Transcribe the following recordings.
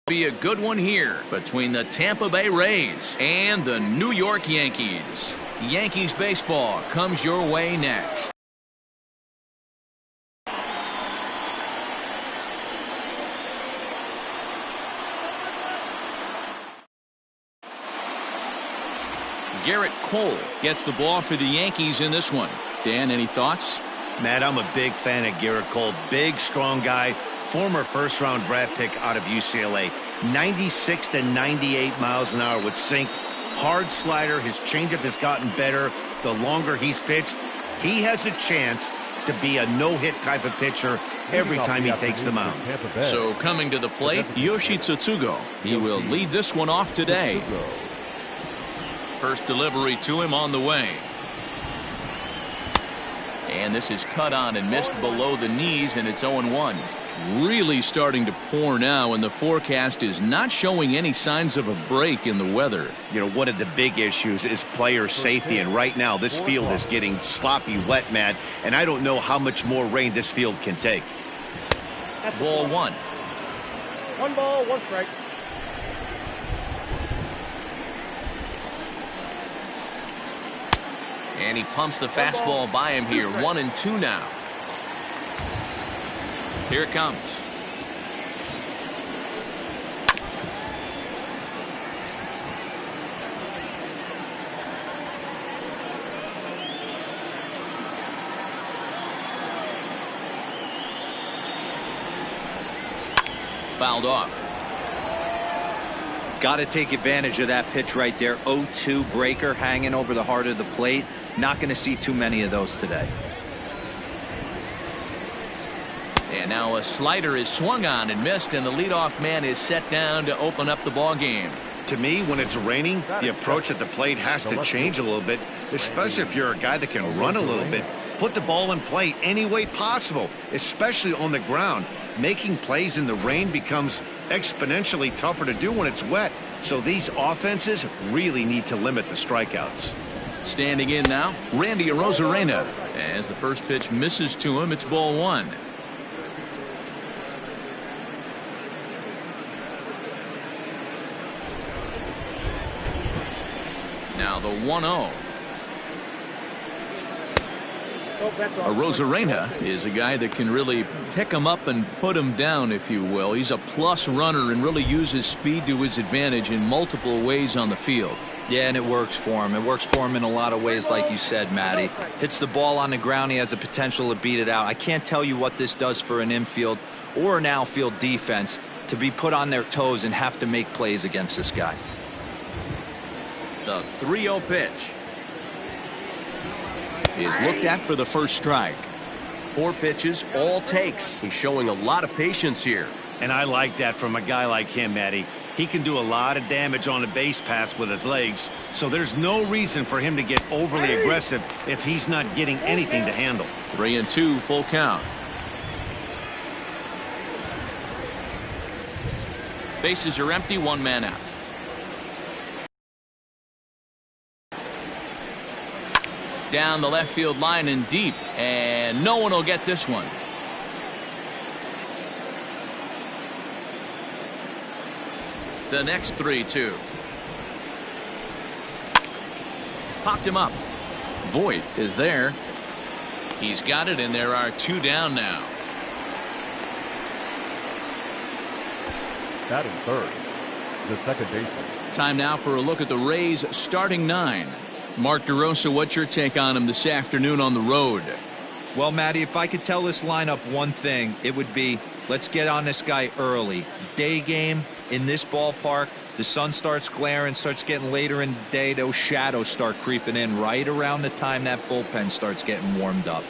Be a good one here between the Tampa Bay Rays and the New York Yankees. Yankees baseball comes your way next. Garrett Cole gets the ball for the Yankees in this one. Dan, any thoughts? Matt, I'm a big fan of Garrett Cole. Big, strong guy. Former first-round draft pick out of UCLA. 96 to 98 miles an hour with sink. Hard slider. His changeup has gotten better the longer he's pitched. He has a chance to be a no-hit type of pitcher every time he takes the mound. So coming to the plate, Yoshi Tsutsugo. He will lead this one off today. First delivery to him on the way. And this is cut on and missed below the knees, and it's 0-1. Really starting to pour now, and the forecast is not showing any signs of a break in the weather. You know, one of the big issues is player safety, and right now this field is getting sloppy wet, Matt, and I don't know how much more rain this field can take. Ball one. 1 ball, 1 strike. And he pumps the fastball by him here. 1-2 now. Here it comes. Fouled off. Got to take advantage of that pitch right there. 0-2 breaker hanging over the heart of the plate. Not going to see too many of those today. And now a slider is swung on and missed, and the leadoff man is set down to open up the ball game. To me, when it's raining, the approach at the plate has to change a little bit, especially if you're a guy that can run a little bit. Put the ball in play any way possible, especially on the ground. Making plays in the rain becomes exponentially tougher to do when it's wet. So these offenses really need to limit the strikeouts. Standing in now, Randy Arozarena. As the first pitch misses to him, it's ball one. Now the 1-0. Arozarena is a guy that can really pick him up and put him down, if you will. He's a plus runner and really uses speed to his advantage in multiple ways on the field. Yeah, and it works for him. It works for him in a lot of ways, like you said, Matty. Hits the ball on the ground. He has the potential to beat it out. I can't tell you what this does for an infield or an outfield defense to be put on their toes and have to make plays against this guy. The 3-0 pitch is looked at for the first strike. 4 pitches, all takes. He's showing a lot of patience here. And I like that from a guy like him, Matty. He can do a lot of damage on a base pass with his legs, so there's no reason for him to get overly aggressive if he's not getting anything to handle. 3-2, full count. Bases are empty, 1 man out. Down the left field line and deep, and no one will get this one. The next 3-2. Popped him up. Voit is there. He's got it, and there are 2 down now. Batting third, the second baseman. Time now for a look at the Rays starting 9. Mark DeRosa, what's your take on him this afternoon on the road? Well, Matty, if I could tell this lineup one thing, it would be let's get on this guy early. Day game in this ballpark, the sun starts glaring, starts getting later in the day. Those shadows start creeping in right around the time that bullpen starts getting warmed up.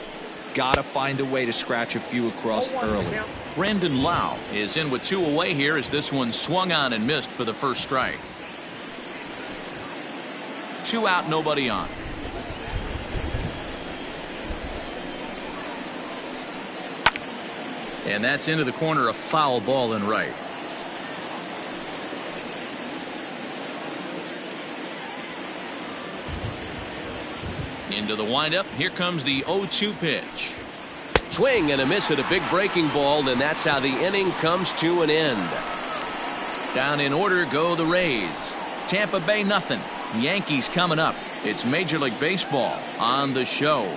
Got to find a way to scratch a few across early. Brandon Lau is in with 2 away here as this one swung on and missed for the first strike. 2 out, nobody on. And that's into the corner, a foul ball and right. Into the windup. Here comes the 0-2 pitch. Swing and a miss at a big breaking ball, and that's how the inning comes to an end. Down in order go the Rays. Tampa Bay nothing. Yankees coming up. It's Major League Baseball on the show.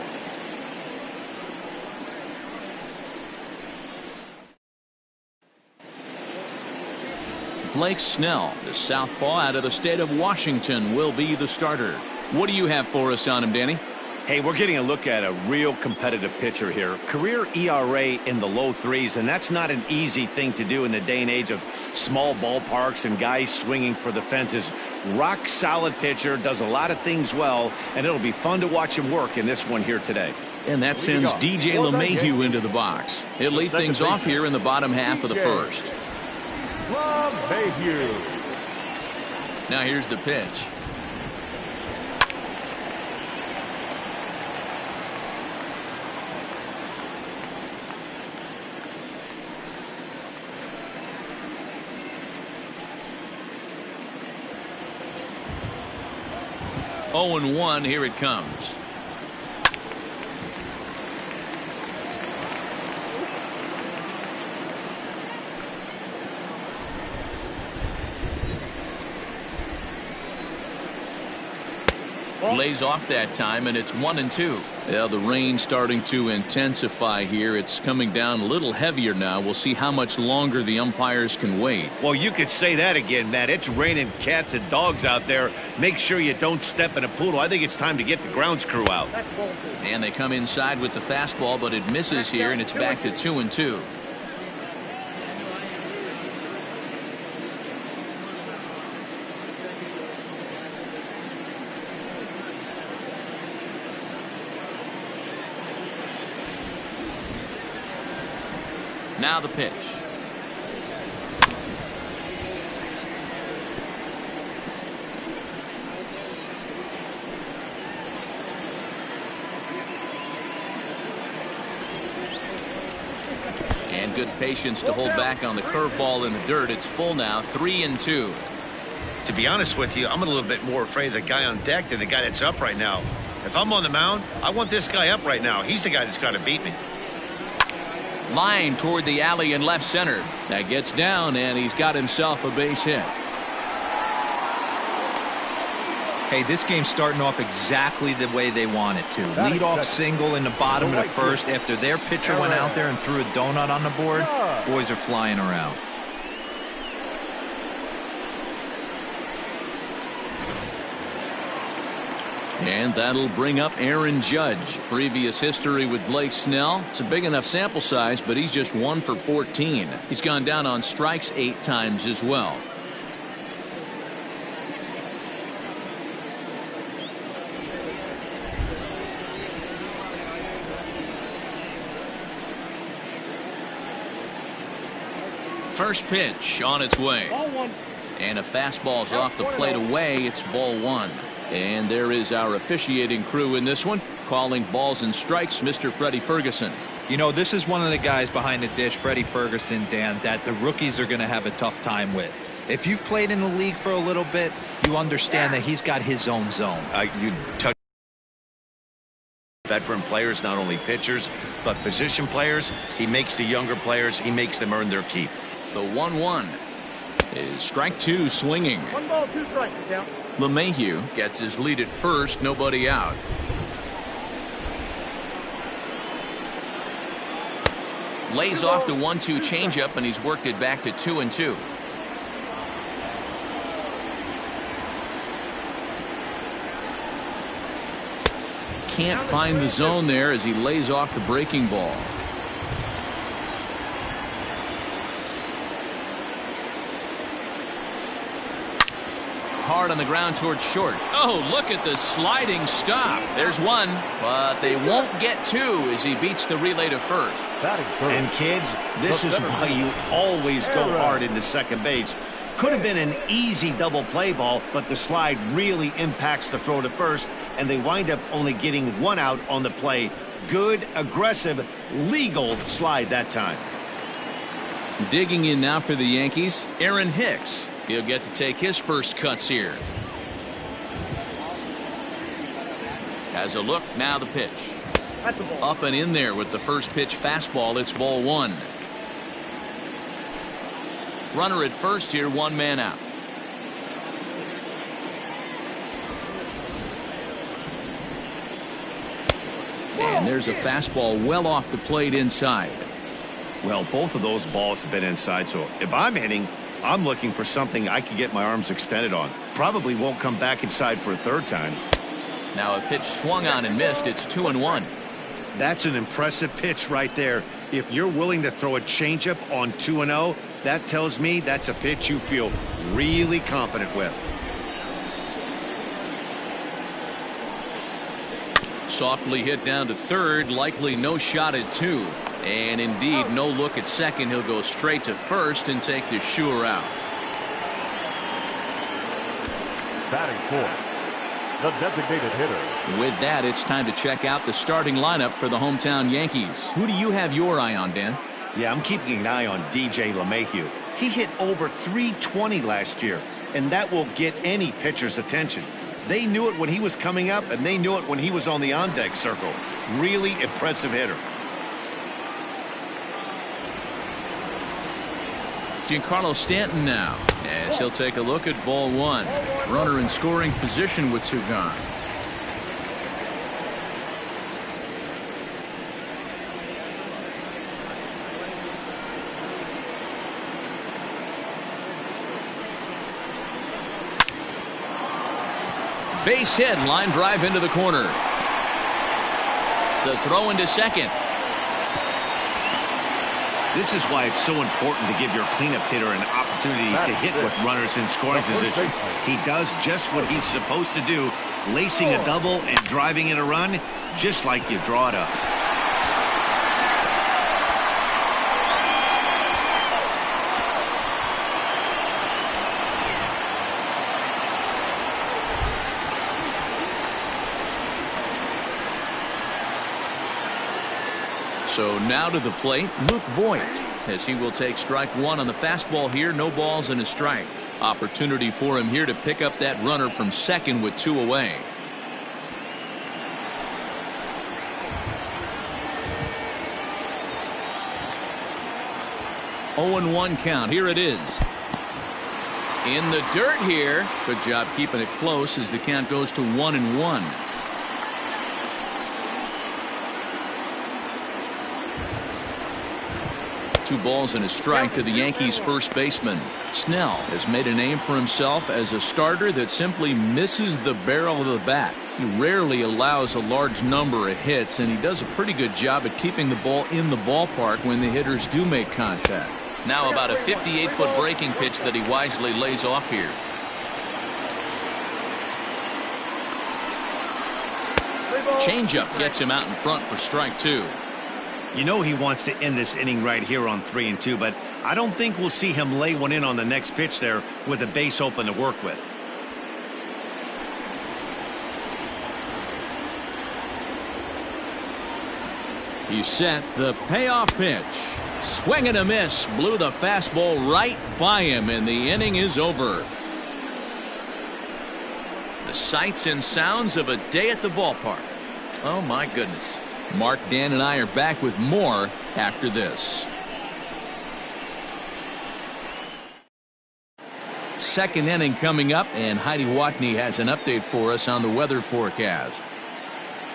Blake Snell, the southpaw out of the state of Washington, will be the starter. What do you have for us on him, Danny? Hey, we're getting a look at a real competitive pitcher here. Career ERA in the low threes, and that's not an easy thing to do in the day and age of small ballparks and guys swinging for the fences. Rock solid pitcher, does a lot of things well, and it'll be fun to watch him work in this one here today. And that sends DJ LeMahieu into the box. He'll lead things off here in the bottom half of the first. LeMahieu. Now here's the pitch. Oh, and 1, here it comes. Lays off that time, and it's 1-2. Yeah, the rain starting to intensify here. It's coming down a little heavier now. We'll see how much longer the umpires can wait. Well, you could say that again, Matt. It's raining cats and dogs out there. Make sure you don't step in a poodle. I think it's time to get the grounds crew out. And they come inside with the fastball, but it misses here, and it's back to 2-2. Now the pitch. And good patience to hold back on the curveball in the dirt. It's full now, 3-2. To be honest with you, I'm a little bit more afraid of the guy on deck than the guy that's up right now. If I'm on the mound, I want this guy up right now. He's the guy that's got to beat me. Line toward the alley in left center. That gets down, and he's got himself a base hit. Hey, this game's starting off exactly the way they want it to. Lead-off single in the bottom of the first after their pitcher went out there and threw a donut on the board. Boys are flying around. And that'll bring up Aaron Judge. Previous history with Blake Snell. It's a big enough sample size, but he's just 1 for 14. He's gone down on strikes 8 times as well. First pitch on its way. And a fastball's off the plate away. It's ball 1. And there is our officiating crew in this one, calling balls and strikes, Mr. Freddie Ferguson. You know, this is one of the guys behind the dish, Freddie Ferguson, Dan, that the rookies are going to have a tough time with. If you've played in the league for a little bit, you understand that he's got his own zone. You touch veteran players, not only pitchers, but position players. He makes the younger players, he makes them earn their keep. The 1-1 is strike 2 swinging. 1 ball, 2 strikes, count. LeMahieu gets his lead at first, nobody out. Lays off the 1-2 changeup, and he's worked it back to 2-2. Can't find the zone there as he lays off the breaking ball. Hard on the ground towards short. Oh, look at the sliding stop. There's 1, but they won't get 2 as he beats the relay to first. And kids, this is why you always go hard into second base. Could have been an easy double play ball, but the slide really impacts the throw to first, and they wind up only getting 1 out on the play. Good, aggressive, legal slide that time. Digging in now for the Yankees, Aaron Hicks. He'll get to take his first cuts here. Has a look, now the pitch. Up and in there with the first pitch fastball. It's ball 1. Runner at first here, 1 man out. And there's a fastball well off the plate inside. Well, both of those balls have been inside, so if I'm hitting, I'm looking for something I can get my arms extended on. Probably won't come back inside for a third time. Now a pitch swung on and missed. It's 2-1. That's an impressive pitch right there. If you're willing to throw a changeup on 2-0, that tells me that's a pitch you feel really confident with. Softly hit down to third, likely no shot at 2. And indeed, no look at second. He'll go straight to first and take the sure out. Batting fourth, the designated hitter. With that, it's time to check out the starting lineup for the hometown Yankees. Who do you have your eye on, Dan? Yeah, I'm keeping an eye on DJ LeMahieu. He hit over 320 last year, and that will get any pitcher's attention. They knew it when he was coming up, and they knew it when he was on the on-deck circle. Really impressive hitter. Giancarlo Stanton now, as he'll take a look at ball 1. Runner in scoring position with 2 gone. Base hit, line drive into the corner. The throw into second. This is why it's so important to give your cleanup hitter an opportunity to hit with runners in scoring position. He does just what he's supposed to do, lacing a double and driving in a run, just like you draw it up. So now to the plate, Luke Voigt, as he will take strike 1 on the fastball here. No balls and a strike. Opportunity for him here to pick up that runner from second with 2 away. Oh, 1 count. Here it is. In the dirt here. Good job keeping it close as the count goes to 1-1. 2 balls and a strike to the Yankees first baseman. Snell has made a name for himself as a starter that simply misses the barrel of the bat. He rarely allows a large number of hits, and he does a pretty good job at keeping the ball in the ballpark when the hitters do make contact. Now about a 58-foot breaking pitch that he wisely lays off here. Changeup gets him out in front for strike 2. You know he wants to end this inning right here on 3-2, but I don't think we'll see him lay one in on the next pitch there with a base open to work with. He's set the payoff pitch. Swing and a miss. Blew the fastball right by him, and the inning is over. The sights and sounds of a day at the ballpark. Oh, my goodness. Mark, Dan, and I are back with more after this. Second inning coming up, and Heidi Watney has an update for us on the weather forecast.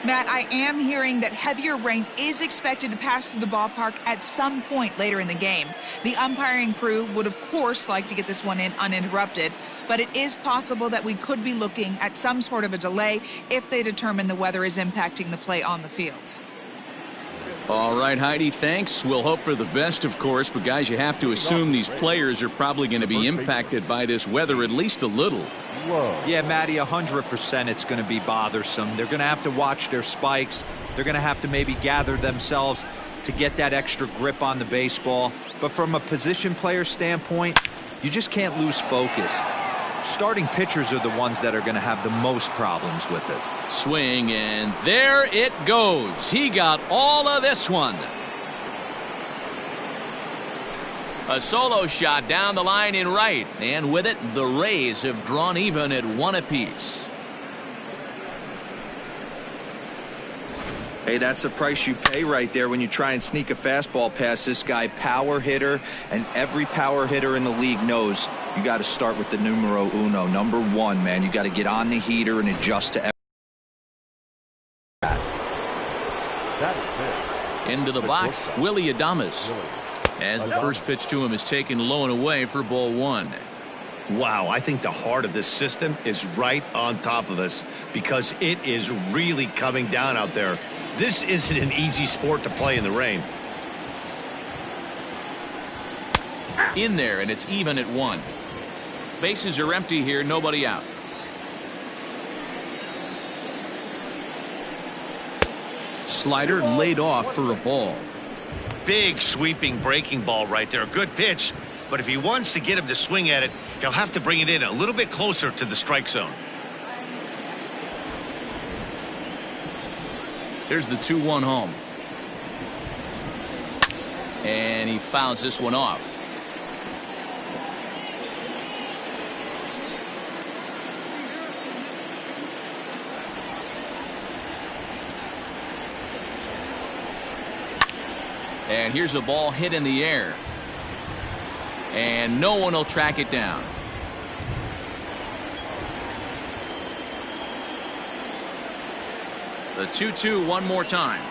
Matt, I am hearing that heavier rain is expected to pass through the ballpark at some point later in the game. The umpiring crew would, of course, like to get this one in uninterrupted, but it is possible that we could be looking at some sort of a delay if they determine the weather is impacting the play on the field. All right, Heidi, thanks. We'll hope for the best, of course, but guys, you have to assume these players are probably going to be impacted by this weather at least a little. Whoa. Yeah, Matty, 100% it's going to be bothersome. They're going to have to watch their spikes. They're going to have to maybe gather themselves to get that extra grip on the baseball. But from a position player standpoint, you just can't lose focus. Starting pitchers are the ones that are going to have the most problems with it. Swing, and there it goes. He got all of this one. A solo shot down the line in right, and with it, the Rays have drawn even at 1 apiece. Hey, that's the price you pay right there when you try and sneak a fastball past this guy. Power hitter, and every power hitter in the league knows you got to start with the numero uno, number one, man. You got to get on the heater and adjust to Into the box, Willie Adames. As the first pitch to him is taken low and away for ball one. Wow, I think the heart of this system is right on top of us because it is really coming down out there. This isn't an easy sport to play in the rain. In there, and it's even at 1. Bases are empty here, nobody out. Slider laid off for a ball. Big sweeping breaking ball right there. Good pitch, but if he wants to get him to swing at it, he'll have to bring it in a little bit closer to the strike zone. Here's the 2-1 home. And he fouls this one off. And here's a ball hit in the air. And no one will track it down. The 2-2 one more time.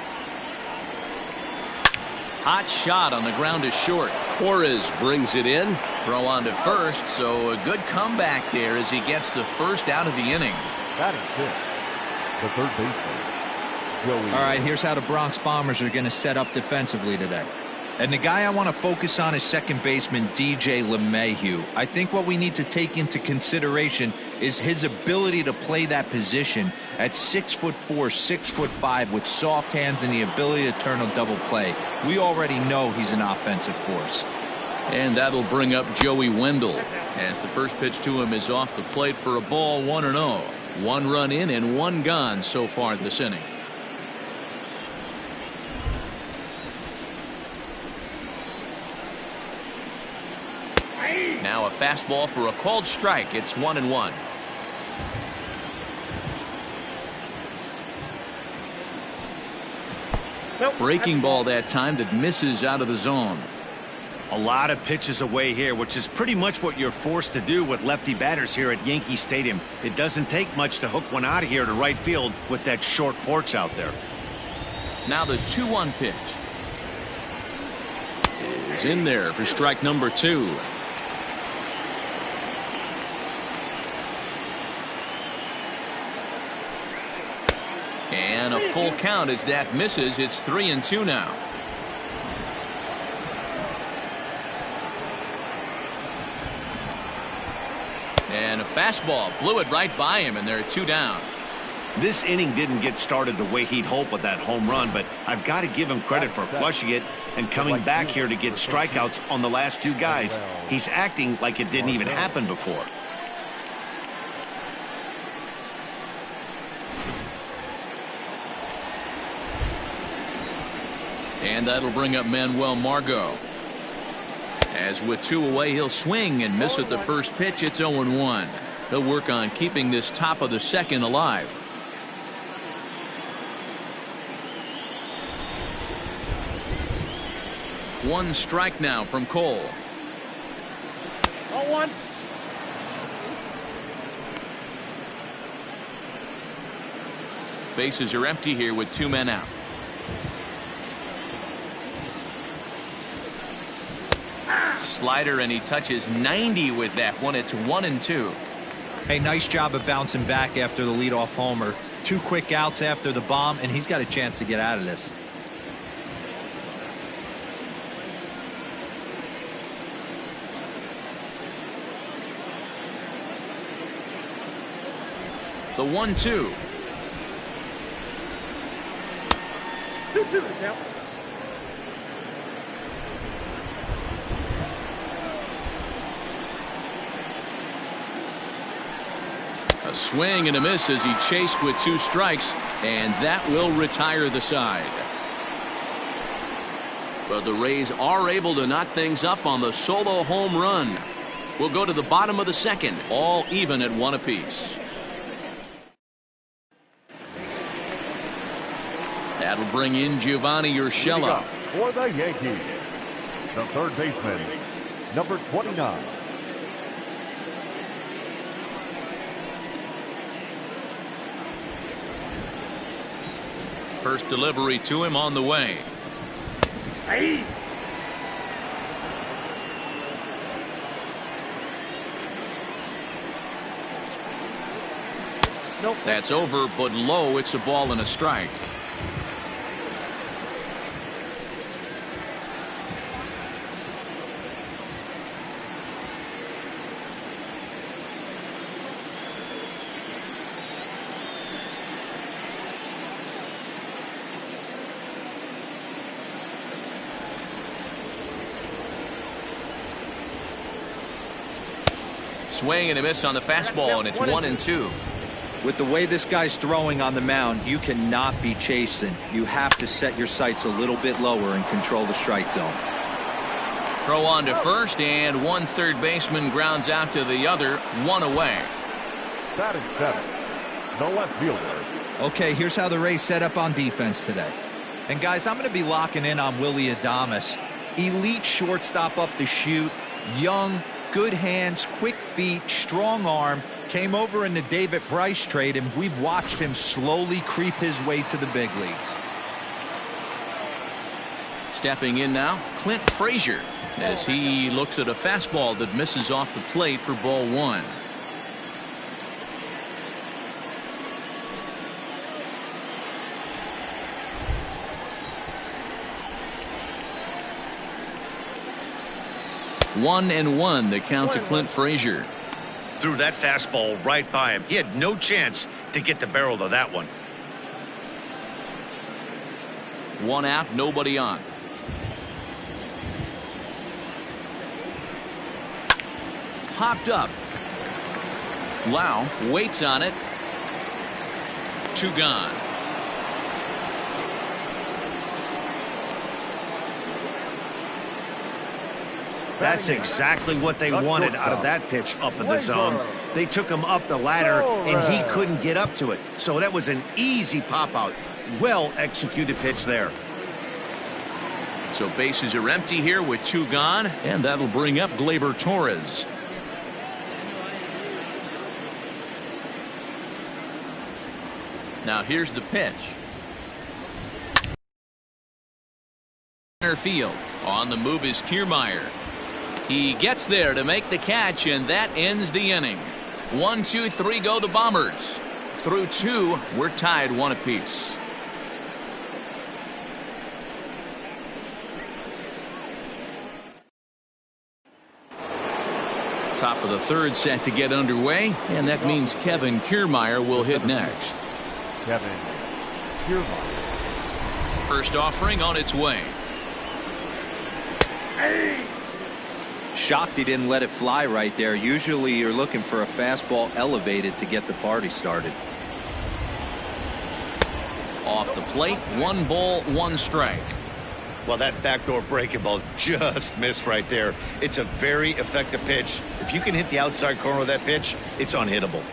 Hot shot on the ground is short. Torres brings it in. Throw on to first, so a good comeback there as he gets the first out of the inning. That is it. The third baseman, Joey. All right, here's how the Bronx Bombers are going to set up defensively today. And the guy I want to focus on is second baseman DJ LeMahieu. I think what we need to take into consideration is his ability to play that position at 6'4", 6'5", with soft hands and the ability to turn a double play. We already know he's an offensive force. And that'll bring up Joey Wendell as the first pitch to him is off the plate for a ball, 1-0. 1 run in and 1 gone so far this inning. Now a fastball for a called strike. It's 1-1. Breaking ball that time that misses out of the zone. A lot of pitches away here, which is pretty much what you're forced to do with lefty batters here at Yankee Stadium. It doesn't take much to hook one out of here to right field with that short porch out there. Now the 2-1 pitch is in there for strike number 2. And a full count as that misses. It's 3-2 now. And a fastball blew it right by him, and they're 2 down. This inning didn't get started the way he'd hoped with that home run, but I've got to give him credit for flushing it and coming back here to get strikeouts on the last 2 guys. He's acting like it didn't even happen before. And that'll bring up Manuel Margot. As with 2 away, he'll swing and miss at the first pitch. It's 0-1. He'll work on keeping this top of the second alive. One strike now from Cole. 0-1. Bases are empty here with 2 men out. Slider, and he touches 90 with that one. It's 1-2. Hey, nice job of bouncing back after the leadoff homer. 2 quick outs after the bomb, and he's got a chance to get out of this. The 1-2. 2-2 count. A swing and a miss as he chased with 2 strikes, and that will retire the side. But the Rays are able to knock things up on the solo home run. We'll go to the bottom of the second, all even at 1 apiece. That'll bring in Giovanni Urshela. For the Yankees, the third baseman, number 29. First delivery to him on the way. Hey. Nope. That's over, but low. It's a ball and a strike. Swing and a miss on the fastball, and it's 1-2. With the way this guy's throwing on the mound, you cannot be chasing. You have to set your sights a little bit lower and control the strike zone. Throw on to first, and one third baseman grounds out to the other, one away. Batting 7, the left fielder. Okay, here's how the Rays set up on defense today. And guys, I'm going to be locking in on Willy Adames. Elite shortstop up the chute, young, good hands, quick feet, strong arm. Came over in the David Price trade, and we've watched him slowly creep his way to the big leagues. Stepping in now, Clint Frazier, as he looks at a fastball that misses off the plate for ball 1. One and one, the count to Clint Frazier. Threw that fastball right by him. He had no chance to get the barrel of that one. One out, nobody on. Popped up. Lau waits on it. 2 gone. That's exactly what they wanted out of that pitch up in the zone. They took him up the ladder, and he couldn't get up to it. So that was an easy pop-out. Well-executed pitch there. So bases are empty here with 2 gone, and that'll bring up Gleyber Torres. Now here's the pitch. Center field. On the move is Kiermaier. He gets there to make the catch, and that ends the inning. 1, 2, 3 go the Bombers. Through 2, we're tied 1 apiece. Top of the third set to get underway, and that means Kevin Kiermaier will hit next. Kevin Kiermaier. First offering on its way. Hey. Shocked he didn't let it fly right there. Usually you're looking for a fastball elevated to get the party started. Off the plate, 1 ball, 1 strike. Well, that backdoor breaking ball just missed right there. It's a very effective pitch. If you can hit the outside corner of that pitch, it's unhittable.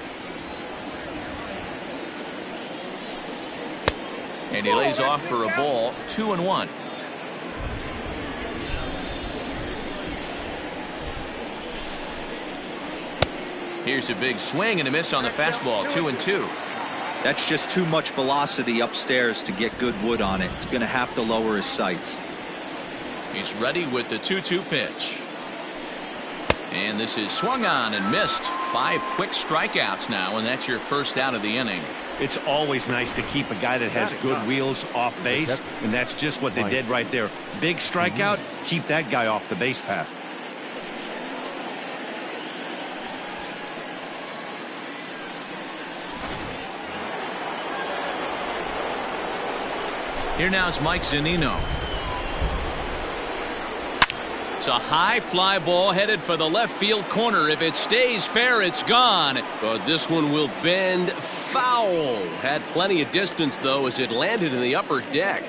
And he lays off for a ball, 2-1. Here's a big swing and a miss on the fastball, 2-2. That's just too much velocity upstairs to get good wood on it. It's going to have to lower his sights. He's ready with the 2-2 pitch. And this is swung on and missed. 5 quick strikeouts now, and that's your first out of the inning. It's always nice to keep a guy that has good wheels off base, and that's just what they did right there. Big strikeout, keep that guy off the base path. Here now is Mike Zunino. It's a high fly ball headed for the left field corner. If it stays fair, it's gone. But this one will bend foul. Had plenty of distance, though, as it landed in the upper deck.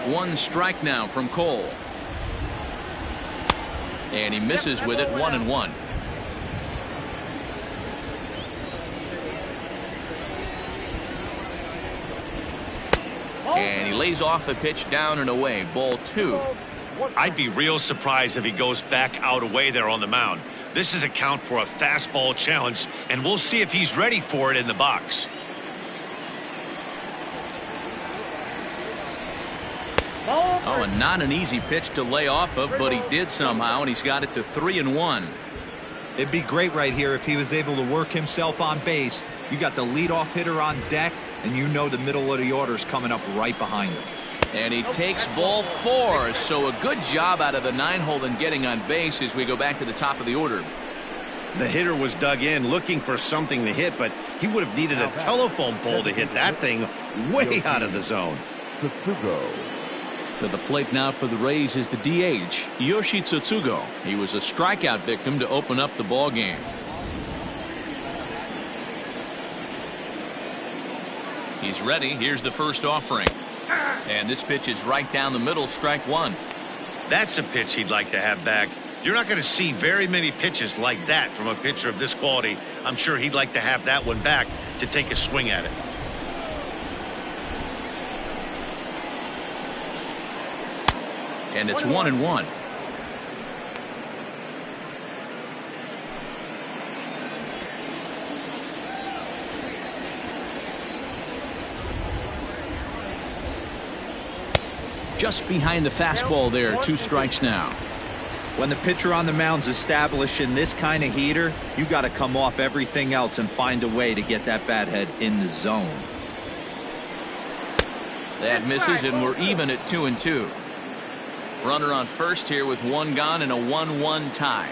1 strike now from Cole. And he misses with it, 1-1. And he lays off a pitch down and away. Ball 2. I'd be real surprised if he goes back out away there on the mound. This is a count for a fastball challenge, and we'll see if he's ready for it in the box. Oh, and not an easy pitch to lay off of, but he did somehow, and he's got it to 3-1. It'd be great right here if he was able to work himself on base. You got the leadoff hitter on deck, and you know the middle of the order is coming up right behind him. And he takes ball 4, so a good job out of the 9-hole in getting on base as we go back to the top of the order. The hitter was dug in looking for something to hit, but he would have needed a telephone pole to hit that thing way out of the zone. To the plate now for the Rays is the DH, Yoshi Tsutsugo. He was a strikeout victim to open up the ball game. He's ready. Here's the first offering. And this pitch is right down the middle, strike 1. That's a pitch he'd like to have back. You're not going to see very many pitches like that from a pitcher of this quality. I'm sure he'd like to have that one back to take a swing at it. And it's 1-1. Just behind the fastball there, 2 strikes now. When the pitcher on the mound's establishing this kind of heater, you got to come off everything else and find a way to get that bat head in the zone. That misses, and we're even at 2-2. Runner on first here with 1 gone and a 1-1 tie.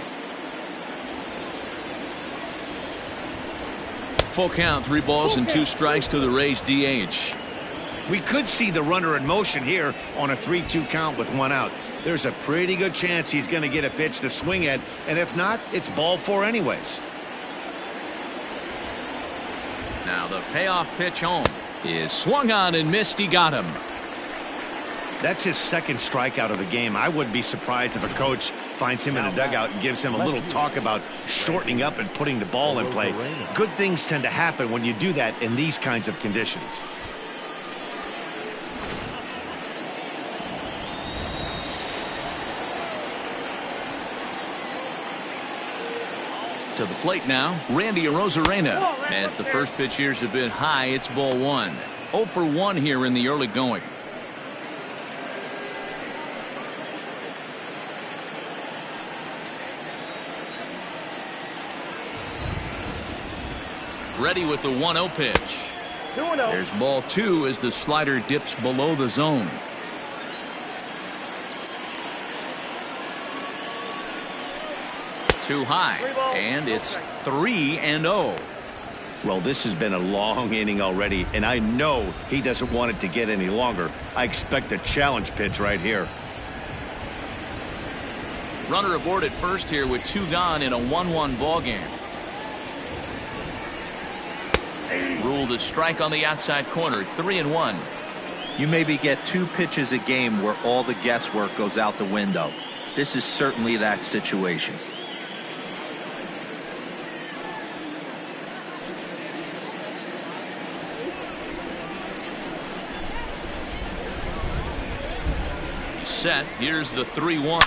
Full count, 3 balls and 2 strikes to the Rays DH. We could see the runner in motion here on a 3-2 count with 1 out. There's a pretty good chance he's going to get a pitch to swing at, and if not, it's ball 4 anyways. Now the payoff pitch home is swung on and missed. He got him. That's his 2nd strikeout of the game. I wouldn't be surprised if a coach finds him in the dugout and gives him a little talk about shortening up and putting the ball in play. Good things tend to happen when you do that in these kinds of conditions. To the plate now, Randy Arozarena. As the first pitch here's a bit high, it's ball 1. 0 for 1 here in the early going. Ready with the 1-0 pitch. There's ball 2 as the slider dips below the zone. Too high, and it's 3-0. Well, this has been a long inning already, and I know he doesn't want it to get any longer. I expect a challenge pitch right here. Runner aboard at first here with 2 gone in a 1-1 ball game. Ruled a strike on the outside corner, 3-1. You maybe get 2 pitches a game where all the guesswork goes out the window. This is certainly that situation. Set. Here's the 3-1.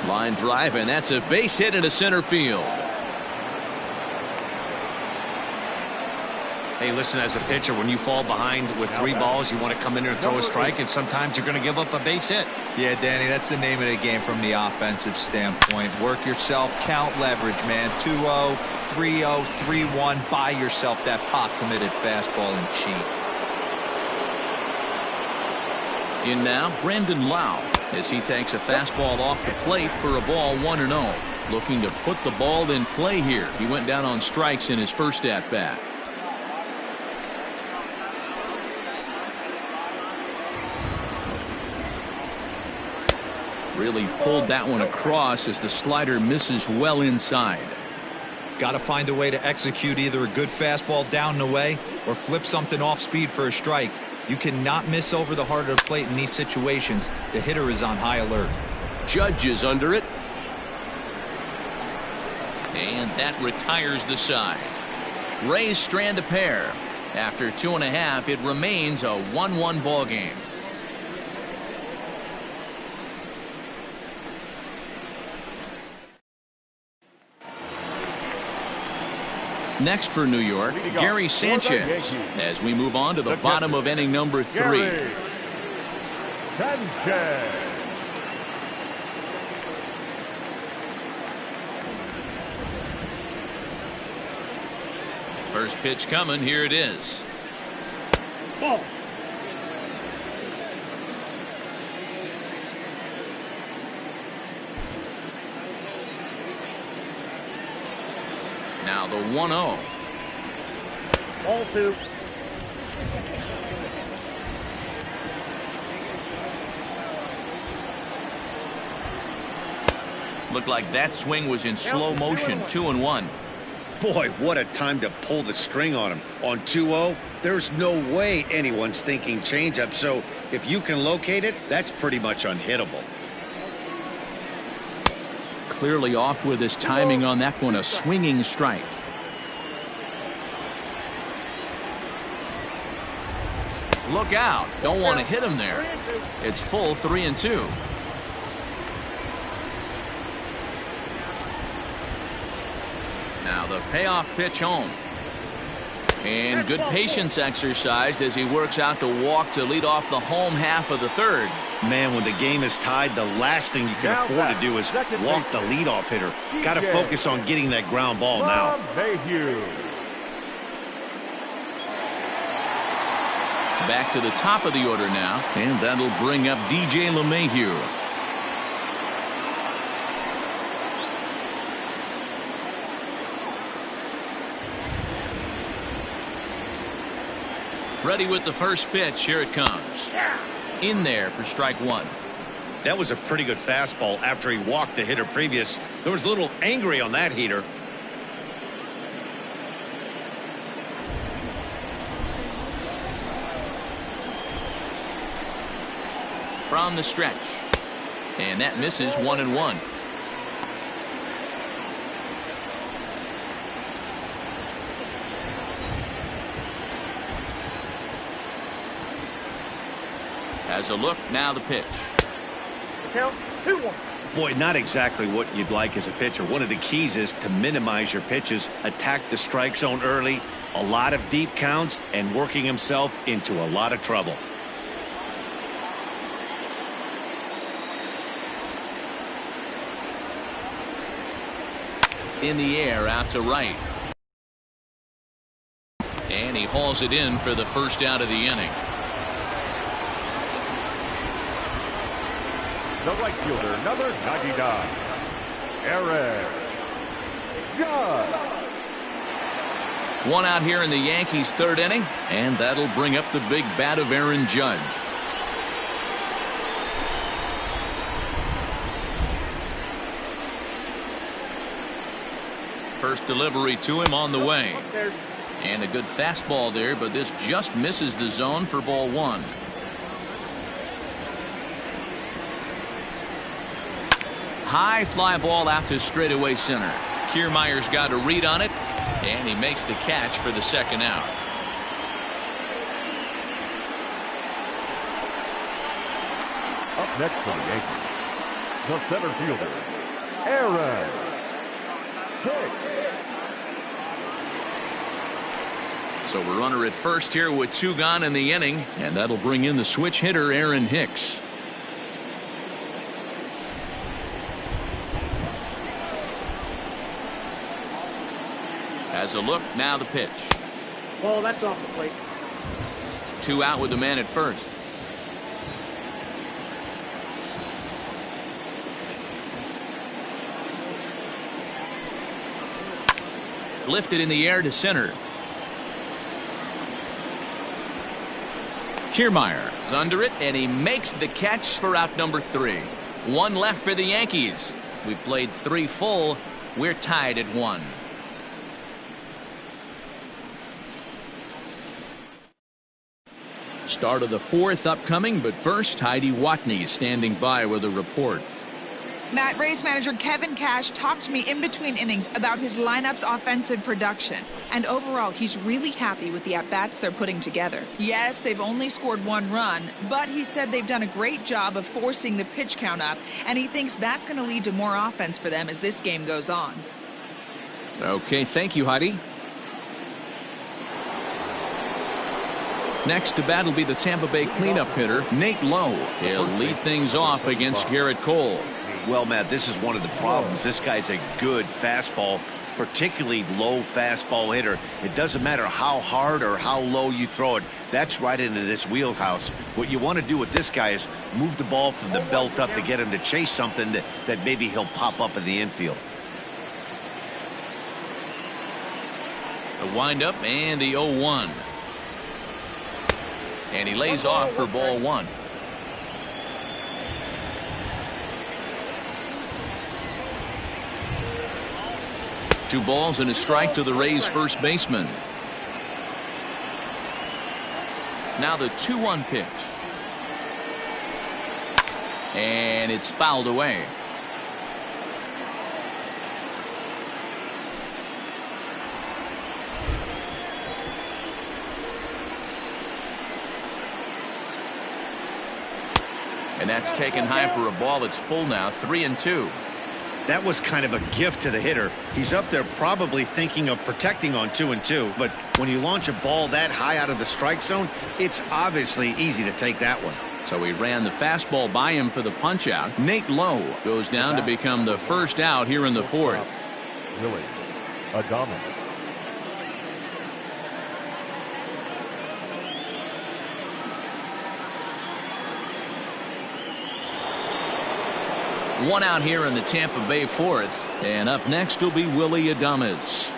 Line drive, and that's a base hit into center field. Hey, listen, as a pitcher, when you fall behind with 3 balls, you want to come in and throw a strike, and sometimes you're going to give up a base hit. Yeah, Danny, that's the name of the game from the offensive standpoint. Work yourself, count leverage, man. 2-0, 3-0, 3-1. Buy yourself that pot-committed fastball and cheat. In now, Brandon Lau, as he takes a fastball off the plate for a ball 1-0. Looking to put the ball in play here. He went down on strikes in his first at-bat. Really pulled that one across as the slider misses well inside. Got to find a way to execute either a good fastball down the way or flip something off speed for a strike. You cannot miss over the heart of the plate in these situations. The hitter is on high alert. Judge is under it. And that retires the side. Rays strand a pair. After 2.5, it remains a 1-1 ball game. Next for New York, Gary Sanchez, as we move on to the bottom of inning number 3. Sanchez. First pitch coming. Here it is. Ball. Now the 1-0. Ball 2. Looked like that swing was in slow motion. 2-1. Boy, what a time to pull the string on him. On 2-0, there's no way anyone's thinking changeup. So if you can locate it, that's pretty much unhittable. Clearly off with his timing on that one. A swinging strike. Look out. Don't want to hit him there. It's full 3-2. Now the payoff pitch home. And good patience exercised as he works out the walk to lead off the home half of the third. Man, when the game is tied, the last thing you can afford to do is walk the leadoff hitter. Got to focus on getting that ground ball now. Back to the top of the order now, and that'll bring up DJ LeMahieu. Ready with the first pitch. Here it comes. In there for strike 1. That was a pretty good fastball after he walked the hitter previous. There was a little angry on that heater. From the stretch. And that misses. 1-1. Has a look. Now the pitch. Count 2-1. Boy, not exactly what you'd like as a pitcher. One of the keys is to minimize your pitches, attack the strike zone early, a lot of deep counts, and working himself into a lot of trouble. In the air, out to right. And he hauls it in for the first out of the inning. The right fielder, number 99, Aaron Judge. One out here in the Yankees' third inning, and that'll bring up the big bat of Aaron Judge. First delivery to him on the way. And a good fastball there, but this just misses the zone for ball 1. High fly ball out to straightaway center. Kiermaier's got a read on it, and he makes the catch for the second out. Up next for the Yankees, the center fielder, Aaron Hicks. So we're runner at first here with 2 gone in the inning, and that'll bring in the switch hitter Aaron Hicks. Has a look. Now the pitch. Ball, that's off the plate. 2 out with the man at first. Lifted in the air to center. Kiermaier is under it, and he makes the catch for out number 3. 1 left for the Yankees. We've played 3 full. We're tied at 1. Start of the 4th upcoming, but first Heidi Watney standing by with a report. Matt, Rays manager Kevin Cash talked to me in between innings about his lineup's offensive production. And overall, he's really happy with the at-bats they're putting together. Yes, they've only scored 1 run, but he said they've done a great job of forcing the pitch count up, and he thinks that's going to lead to more offense for them as this game goes on. Okay, thank you, Heidi. Next to bat will be the Tampa Bay cleanup hitter, Nate Lowe. He'll lead things off against Garrett Cole. Well, Matt, this is one of the problems. This guy's a good fastball, particularly low fastball hitter. It doesn't matter how hard or how low you throw it. That's right into this wheelhouse. What you want to do with this guy is move the ball from the belt up to get him to chase something that maybe he'll pop up in the infield. The windup and the 0-1. And he lays off for ball 1. Two balls and a strike to the Rays first baseman. Now the 2-1 pitch. And it's fouled away. And that's taken high for a ball. It's full now, 3-2. That was kind of a gift to the hitter. He's up there probably thinking of protecting on 2-2, but when you launch a ball that high out of the strike zone, it's obviously easy to take that one. So he ran the fastball by him for the punch out. Nate Lowe goes down to become the first out here in the 4th. Willie Adames. One out here in the Tampa Bay 4th, and up next will be Willie Adames.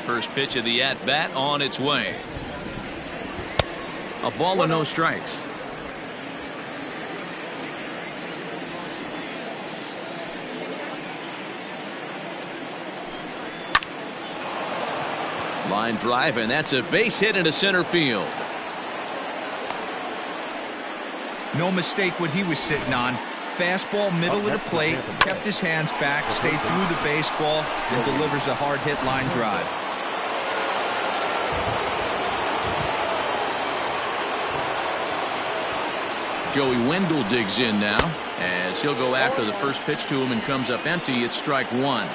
First pitch of the at-bat on its way. A ball and no strikes. Line drive, and that's a base hit into center field. No mistake what he was sitting on. Fastball, middle of the plate, kept his hands back, stayed through the baseball, and delivers a hard hit line drive. Joey Wendell digs in now as he'll go after the first pitch to him and comes up empty. It's strike 1.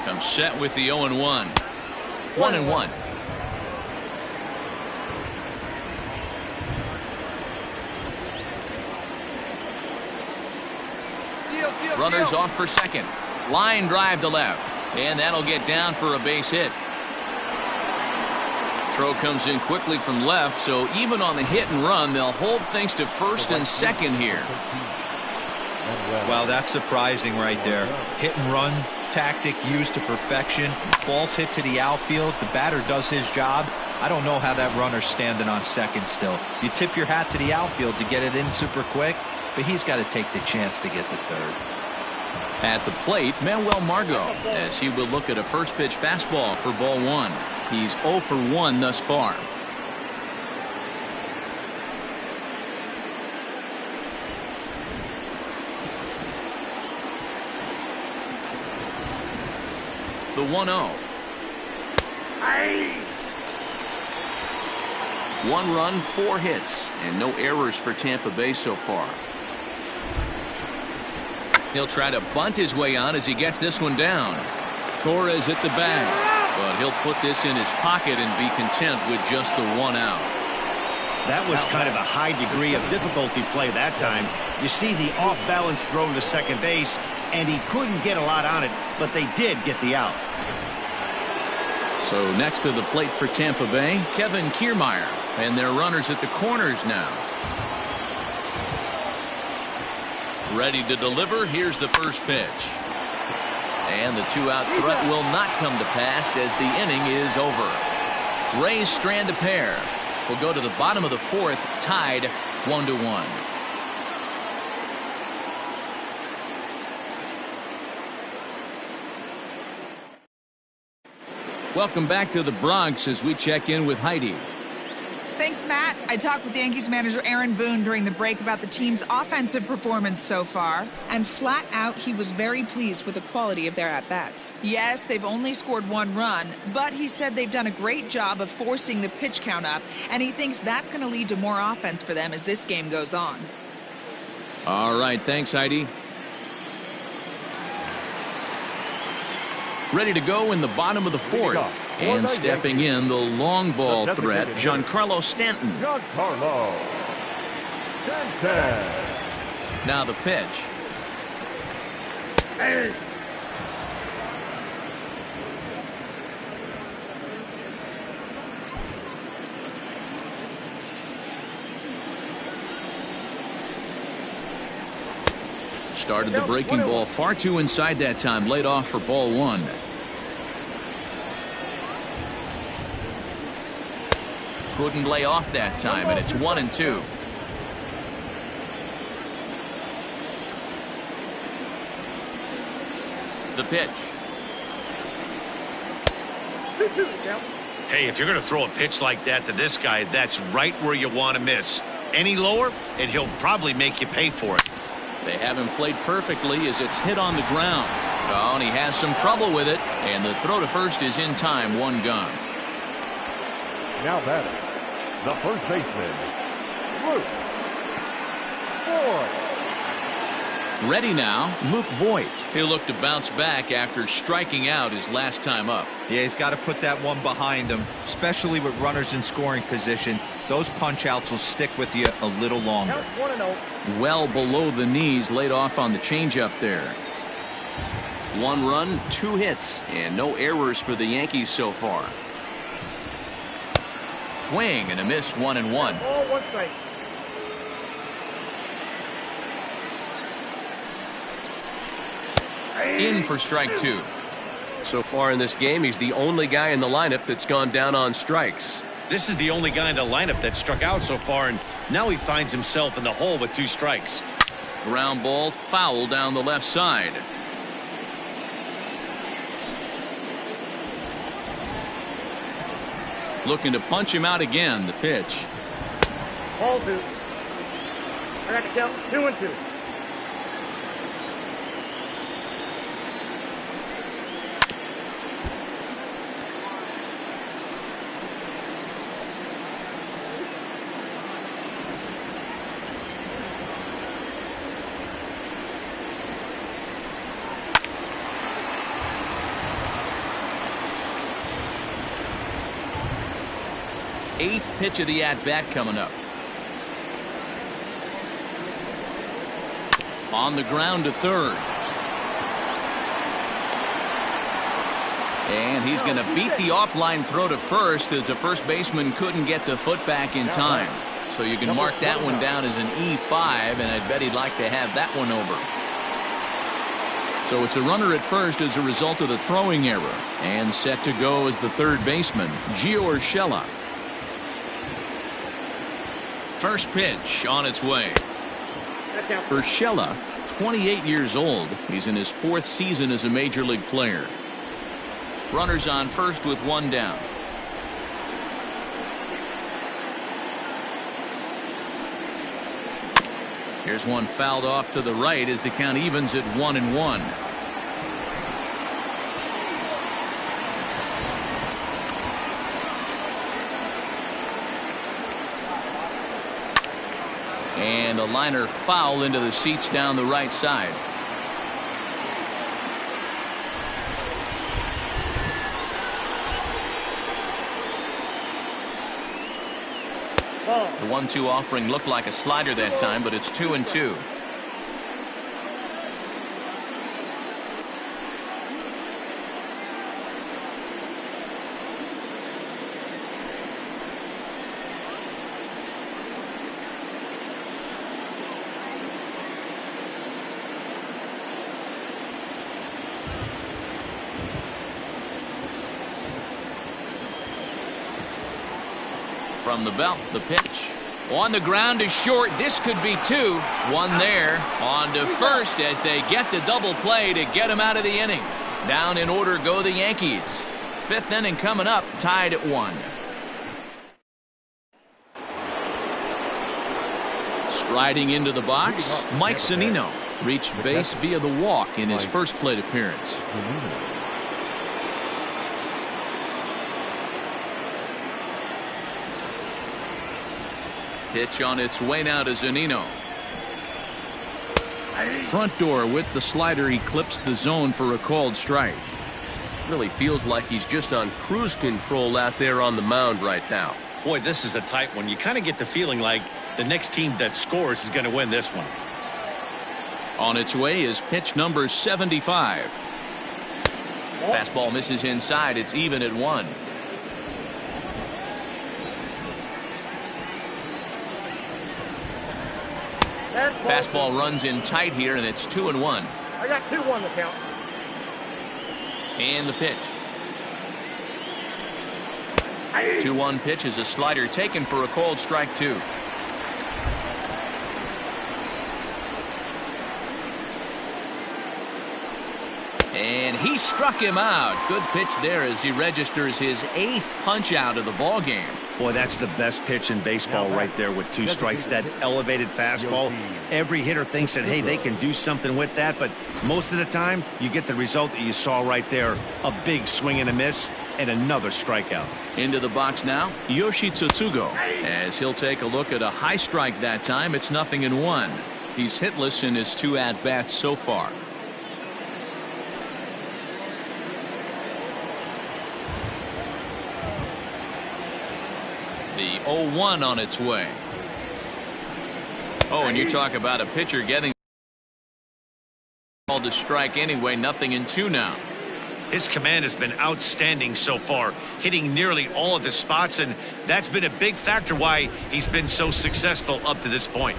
Comes set with the 0-1. 1-1. Runners off for second. Line drive to left. And that'll get down for a base hit. Throw comes in quickly from left, so even on the hit and run, they'll hold things to first and second here. Well, that's surprising right there. Hit and run tactic used to perfection. Balls hit to the outfield. The batter does his job. I don't know how that runner's standing on second still. You tip your hat to the outfield to get it in super quick, but he's got to take the chance to get to third. At the plate, Manuel Margot, as he will look at a first pitch fastball for ball 1. He's 0 for 1 thus far. The 1-0. 1 run, 4 hits, and no errors for Tampa Bay so far. He'll try to bunt his way on as he gets this one down. Torres at the bag, but he'll put this in his pocket and be content with just the 1 out. That was kind of a high degree of difficulty play that time. You see the off-balance throw to second base, and he couldn't get a lot on it, but they did get the out. So next to the plate for Tampa Bay, Kevin Kiermaier, and their runners at the corners now. Ready to deliver. Here's the first pitch. And the 2-out threat will not come to pass as the inning is over. Rays strand a pair. Will go to the bottom of the 4th, tied 1-1. Welcome back to the Bronx as we check in with Heidi. Thanks, Matt. I talked with Yankees manager Aaron Boone during the break about the team's offensive performance so far, and flat out he was very pleased with the quality of their at-bats. Yes, they've only scored 1 run, but he said they've done a great job of forcing the pitch count up, and he thinks that's going to lead to more offense for them as this game goes on. All right, thanks, Heidi. Ready to go in the bottom of the 4th. And stepping in the long ball threat, Giancarlo Stanton. Giancarlo Stanton. Now the pitch. Hey. Started the breaking ball far too inside that time. Laid off for ball 1. Couldn't lay off that time, and it's 1-2. The pitch. Hey, if you're going to throw a pitch like that to this guy, that's right where you want to miss. Any lower, and he'll probably make you pay for it. They haven't played perfectly as it's hit on the ground. Oh, and he has some trouble with it. And the throw to first is in time. 1 gone. Now batting, the first baseman, Luke Voigt. Ready now, Luke Voigt. He'll look to bounce back after striking out his last time up. Yeah, he's got to put that one behind him, especially with runners in scoring position. Those punch-outs will stick with you a little longer. Count 1-0. Well below the knees, laid off on the changeup there. 1 run, 2 hits, and no errors for the Yankees so far. Swing and a miss. 1-1. All 1 strike. In for strike 2. So far in this game, he's the only guy in the lineup that's gone down on strikes. This is the only guy in the lineup that struck out so far, and now he finds himself in the hole with 2 strikes. Ground ball foul down the left side. Looking to punch him out again. The pitch. Ball 2. I got to count 2-2. Eighth pitch of the at-bat coming up. On the ground to third. And he's going to beat the offline throw to first as the first baseman couldn't get the foot back in time. So you can mark that one down as an E5, and I'd bet he'd like to have that one over. So it's a runner at first as a result of the throwing error. And set to go as the third baseman, Gio Urshela. First pitch on its way. Urshela, 28 years old. He's in his 4th season as a major league player. Runners on first with 1 down. Here's one fouled off to the right as the count evens at 1-1. And a liner foul into the seats down the right side. The 1-2 offering looked like a slider that time, but it's 2-2. From the belt, the pitch. On the ground is short. This could be 2. 1 there. On to first as they get the double play to get him out of the inning. Down in order go the Yankees. Fifth inning coming up, tied at 1. Striding into the box, Mike Zunino reached base via the walk in his first plate appearance. Pitch on its way now to Zunino. Front door with the slider, he clips the zone for a called strike. Really feels like he's just on cruise control out there on the mound right now. Boy, this is a tight one. You kind of get the feeling like the next team that scores is going to win this one. On its way is pitch number 75. Fastball misses inside. It's even at 1. Fastball runs in tight here, and it's 2-1. I got 2-1 to count. And the pitch. 2-1 pitch is a slider taken for a called strike 2. And he struck him out. Good pitch there as he registers his 8th punch out of the ball game. Boy, that's the best pitch in baseball right there with 2 strikes. That elevated fastball. Every hitter thinks that, hey, they can do something with that, but most of the time you get the result that you saw right there. A big swing and a miss and another strikeout. Into the box now, Yoshi Tsutsugo, as he'll take a look at a high strike that time. It's 0-1. He's hitless in his 2 at-bats so far. The 0-1 on its way. Oh, and you talk about a pitcher getting called to strike anyway. 0-2 now. His command has been outstanding so far, hitting nearly all of his spots, and that's been a big factor why he's been so successful up to this point.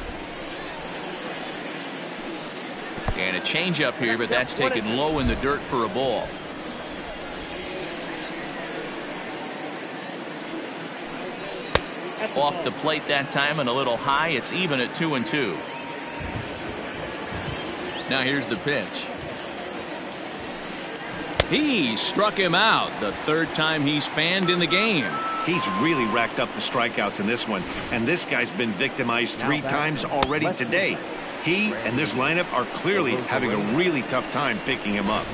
And a changeup here, but that's taken low in the dirt for a ball. Off the plate that time and a little high. It's even at 2-2. Now here's the pitch. He struck him out. The 3rd time he's fanned in the game. He's really racked up the strikeouts in this one, and this guy's been victimized 3 times already today. He and this lineup are clearly having a really tough time picking him up.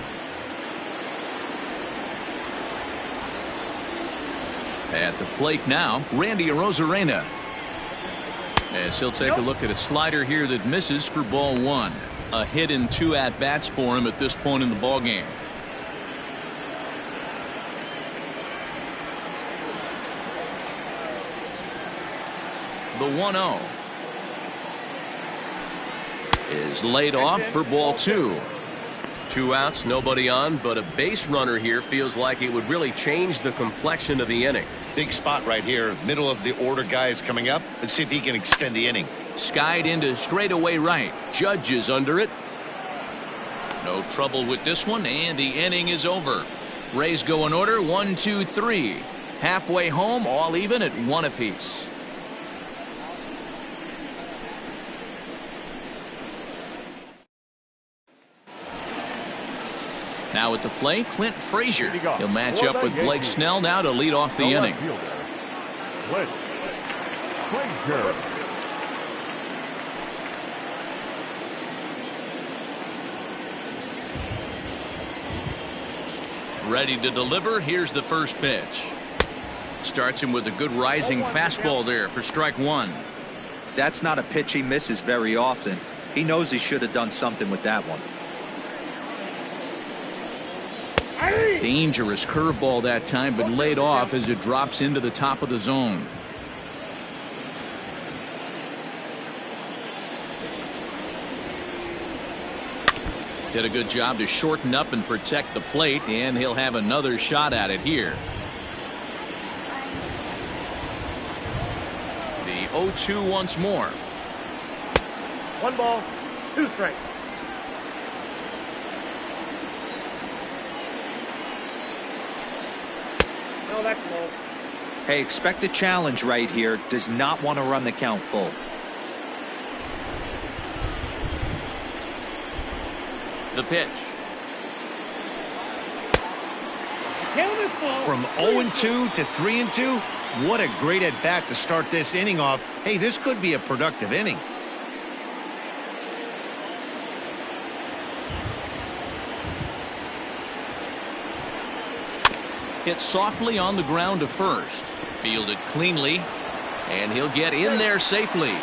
At the plate now, Randy Arozarena, as he'll take a look at a slider here that misses for ball 1. A hit in 2 at-bats for him at this point in the ball game. The 1-0 is laid off for ball 2. 2 outs, nobody on, but a base runner here feels like it would really change the complexion of the inning. Big spot right here. Middle of the order guy is coming up. Let's see if he can extend the inning. Skied into straightaway right. Judge is under it. No trouble with this one, and the inning is over. Rays go in order 1, 2, 3. Halfway home, all even at 1 apiece. Now at the plate, Clint Frazier. He'll match up with Blake Snell now to lead off the inning. Clint Frazier. Ready to deliver. Here's the first pitch. Starts him with a good rising fastball there for strike 1. That's not a pitch he misses very often. He knows he should have done something with that one. Dangerous curveball that time, but laid off as it drops into the top of the zone. Did a good job to shorten up and protect the plate, and he'll have another shot at it here. The 0-2 once more. 1 ball, 2 strikes. No, that's low. Hey, expect a challenge right here. Does not want to run the count full. The pitch. Count is full. From 0-2 to 3-2, what a great at-bat to start this inning off. Hey, this could be a productive inning. Hit softly on the ground to first. Fielded cleanly. And he'll get in there safely.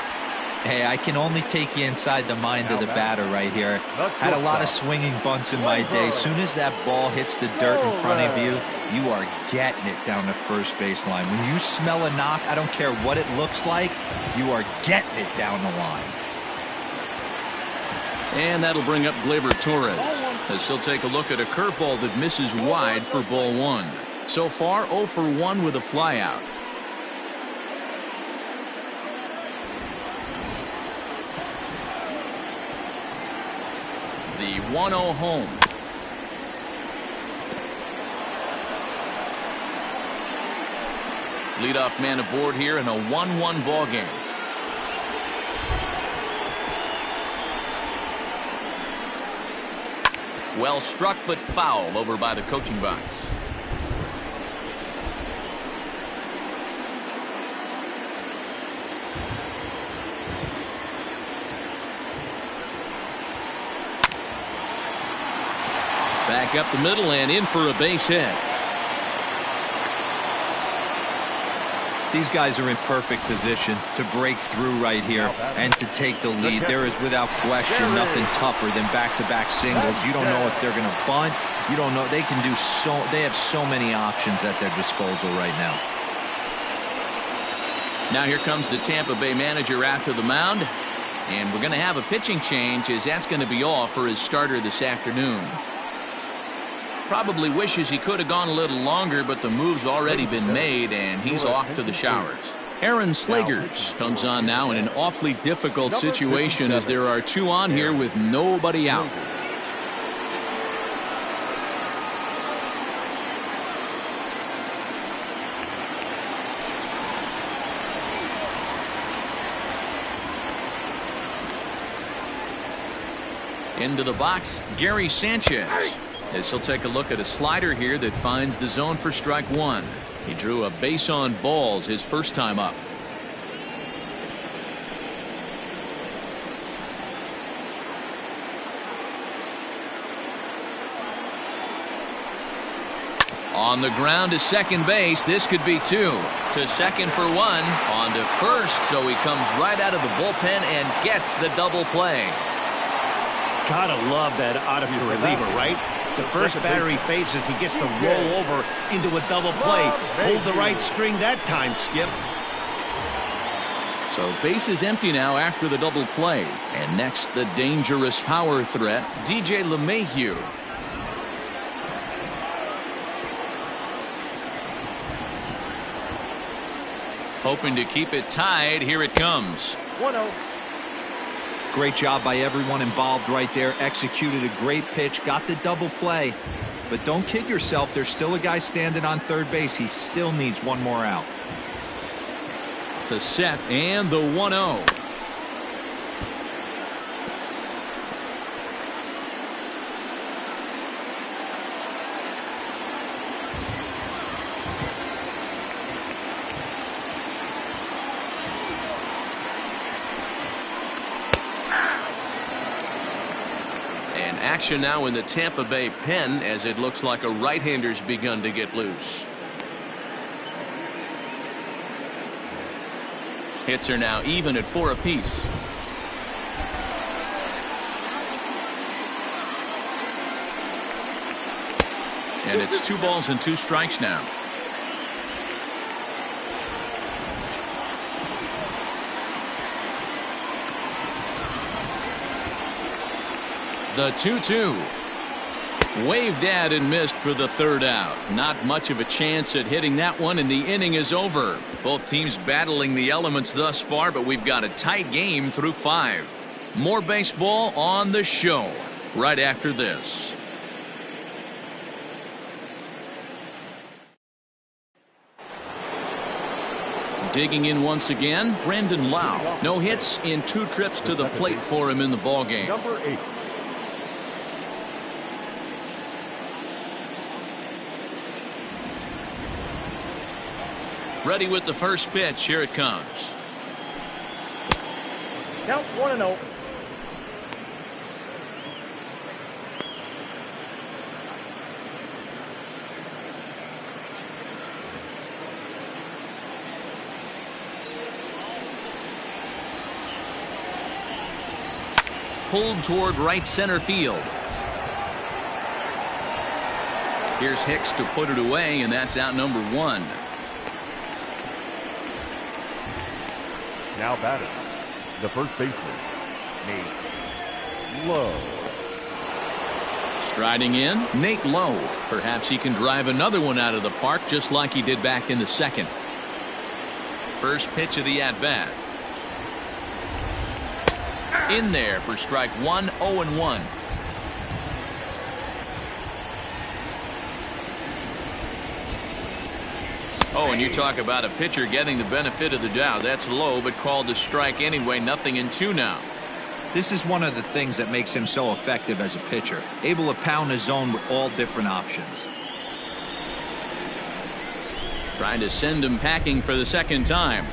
Hey, I can only take you inside the mind of the batter right here. Had a lot of swinging bunts in my day. Soon as that ball hits the dirt in front of you, you are getting it down the first baseline. When you smell a knock, I don't care what it looks like, you are getting it down the line. And that'll bring up Gleyber Torres, as he'll take a look at a curveball that misses wide for ball one. So far, 0 for 1 with a flyout. The 1-0 home. Leadoff man aboard here in a 1-1 ball game. Well struck, but foul over by the coaching box. Back up the middle and in for a base hit. These guys are in perfect position to break through right here and to take the lead. There is without question nothing tougher than back-to-back singles. You don't know if they're going to bunt. You don't know. They can do so. They have so many options at their disposal right now. Now here comes the Tampa Bay manager out to the mound. And we're going to have a pitching change, as that's going to be all for his starter this afternoon. Probably wishes he could have gone a little longer, but the move's already been made, and he's off to the showers. Aaron Slegers comes on now in an awfully difficult situation, as there are two on here with nobody out. Into the box, Gary Sanchez. As he'll take a look at a slider here that finds the zone for strike one. He drew a base on balls his first time up. On the ground to second base. This could be two. To second for one. On to first. So he comes right out of the bullpen and gets the double play. Gotta love that out of your reliever, right? The first batter he faces, he gets to roll over into a double play. Hold the right string that time, Skip. So base is empty now after the double play. And next, the dangerous power threat, DJ LeMahieu. Hoping to keep it tied. Here it comes. 1-0. Great job by everyone involved right there. Executed a great pitch. Got the double play. But don't kid yourself. There's still a guy standing on third base. He still needs one more out. The set and the 1-0. Action now in the Tampa Bay pen, as it looks like a right-hander's begun to get loose. Hits are now even at 4 apiece. And it's 2 balls and 2 strikes now. The 2-2. Waved at and missed for the third out. Not much of a chance at hitting that one, and the inning is over. Both teams battling the elements thus far, but we've got a tight game through 5. More baseball on the show right after this. Digging in once again, Brandon Lau. No hits in 2 trips to the plate for him in the ballgame. Number 8. Ready with the first pitch. Here it comes. Count 1-0. Pulled toward right center field. Here's Hicks to put it away, and that's out number 1. Now batting, the first baseman, Nate Lowe. Striding in, Nate Lowe. Perhaps he can drive another one out of the park just like he did back in the second. First pitch of the at-bat. In there for strike 1, 0-1. Oh, and you talk about a pitcher getting the benefit of the doubt. That's low, but called a strike anyway. 0-2 now. This is one of the things that makes him so effective as a pitcher. Able to pound his zone with all different options. Trying to send him packing for the second time.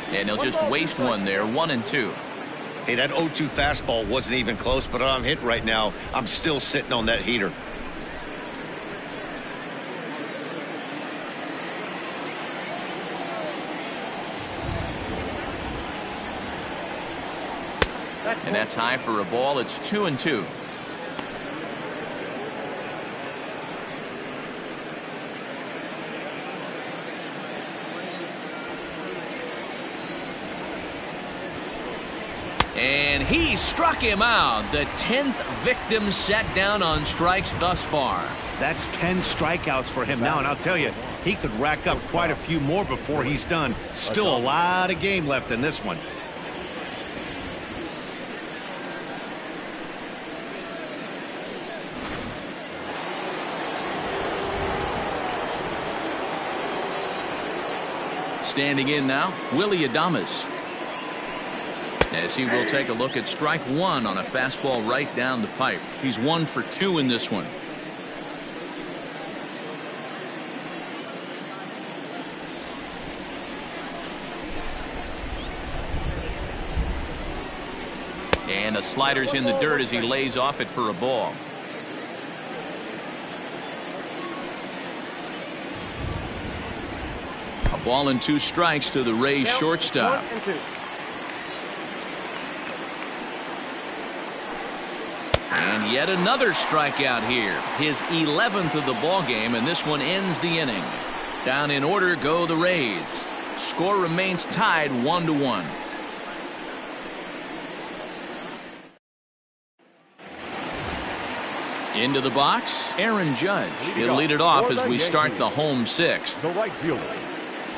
And he'll just waste one there. 1-2. Hey, that 0-2 fastball wasn't even close, but I'm hit right now. I'm still sitting on that heater. And that's high for a ball. It's 2-2. And he struck him out. The 10th victim set down on strikes thus far. That's 10 strikeouts for him now, and I'll tell you, he could rack up quite a few more before he's done. Still a lot of game left in this one. Standing in now, Willie Adames. As he will take a look at strike 1 on a fastball right down the pipe. He's 1 for 2 in this one. And a slider's in the dirt as he lays off it for a ball. A ball and 2 strikes to the Rays shortstop. 1-2. And yet another strikeout here. His 11th of the ball game, and this one ends the inning. Down in order go the Rays. Score remains tied 1-1. Into the box, Aaron Judge. He'll lead it off as we start the home 6th. The right fielder,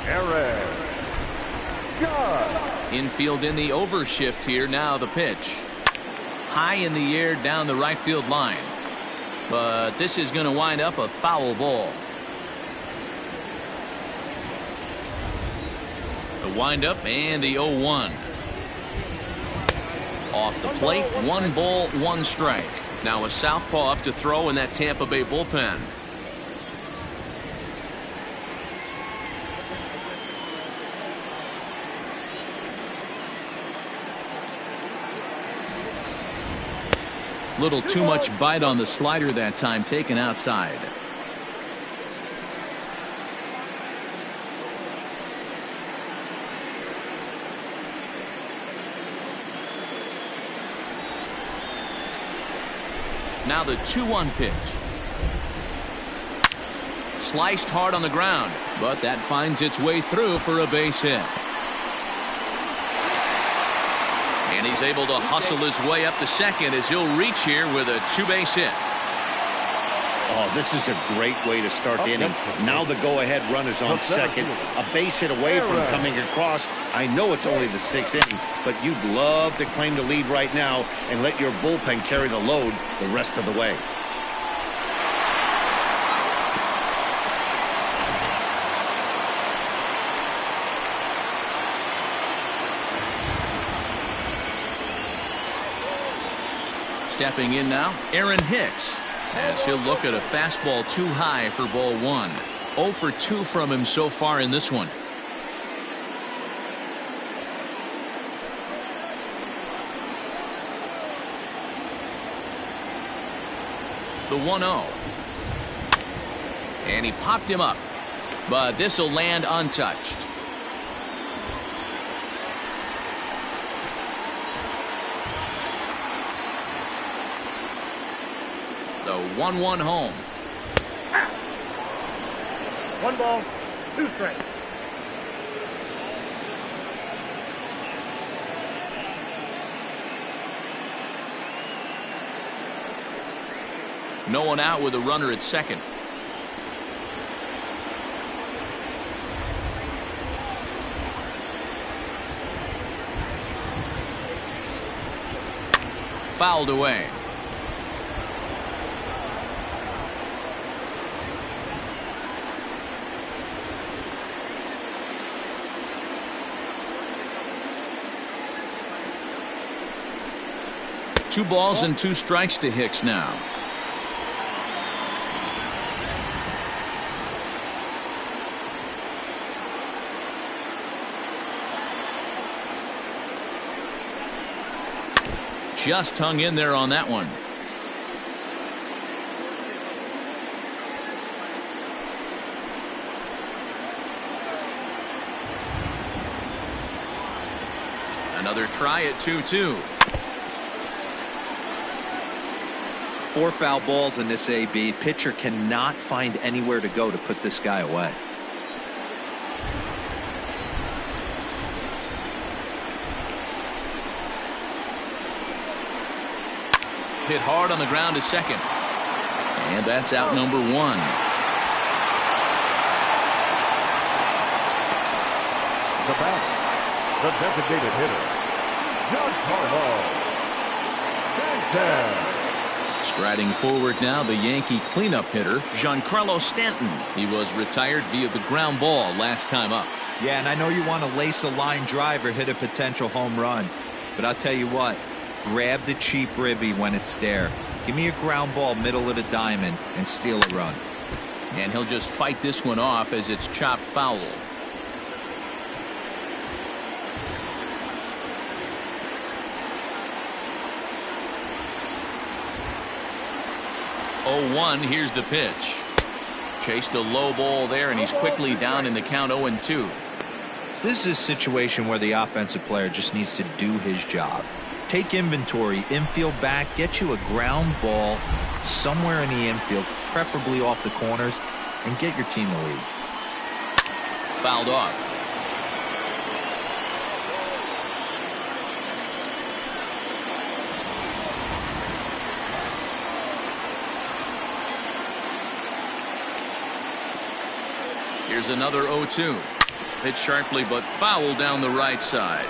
Aaron Judge. Infield in the overshift here. Now the pitch. High in the air down the right field line. But this is going to wind up a foul ball. The windup and the 0-1. Off the plate, 1 ball, 1 strike. Now a southpaw up to throw in that Tampa Bay bullpen. Little too much bite on the slider that time, taken outside. Now the 2-1 pitch. Sliced hard on the ground, but that finds its way through for a base hit. And he's able to hustle his way up to second as he'll reach here with a 2-base hit. Oh, this is a great way to start the inning. Now the go-ahead run is on second. A base hit away from coming across. I know it's only the 6th inning, but you'd love to claim the lead right now and let your bullpen carry the load the rest of the way. Stepping in now, Aaron Hicks, as he'll look at a fastball too high for ball 1. 0 for 2 from him so far in this one. The 1-0. And he popped him up. But this will land untouched. The 1-1 home. 1 ball, 2 strikes. No one out with a runner at second. Fouled away. Two balls and 2 strikes to Hicks now. Just hung in there on that one. Another try at 2-2. 4 foul balls in this AB. Pitcher cannot find anywhere to go to put this guy away. Hit hard on the ground to second. And that's out number 1. The batter, the designated hitter, Giancarlo Stanton. Striding forward now, the Yankee cleanup hitter, Giancarlo Stanton. He was retired via the ground ball last time up. Yeah, and I know you want to lace a line drive or hit a potential home run, but I'll tell you what, grab the cheap ribby when it's there. Give me a ground ball middle of the diamond and steal a run. And he'll just fight this one off as it's chopped foul. Oh, 1, here's the pitch. Chased a low ball there, and he's quickly down in the count 0-2. This is a situation where the offensive player just needs to do his job. Take inventory, infield back, get you a ground ball somewhere in the infield, preferably off the corners, and get your team the lead. Fouled off. Here's another 0-2. Hit sharply but foul down the right side.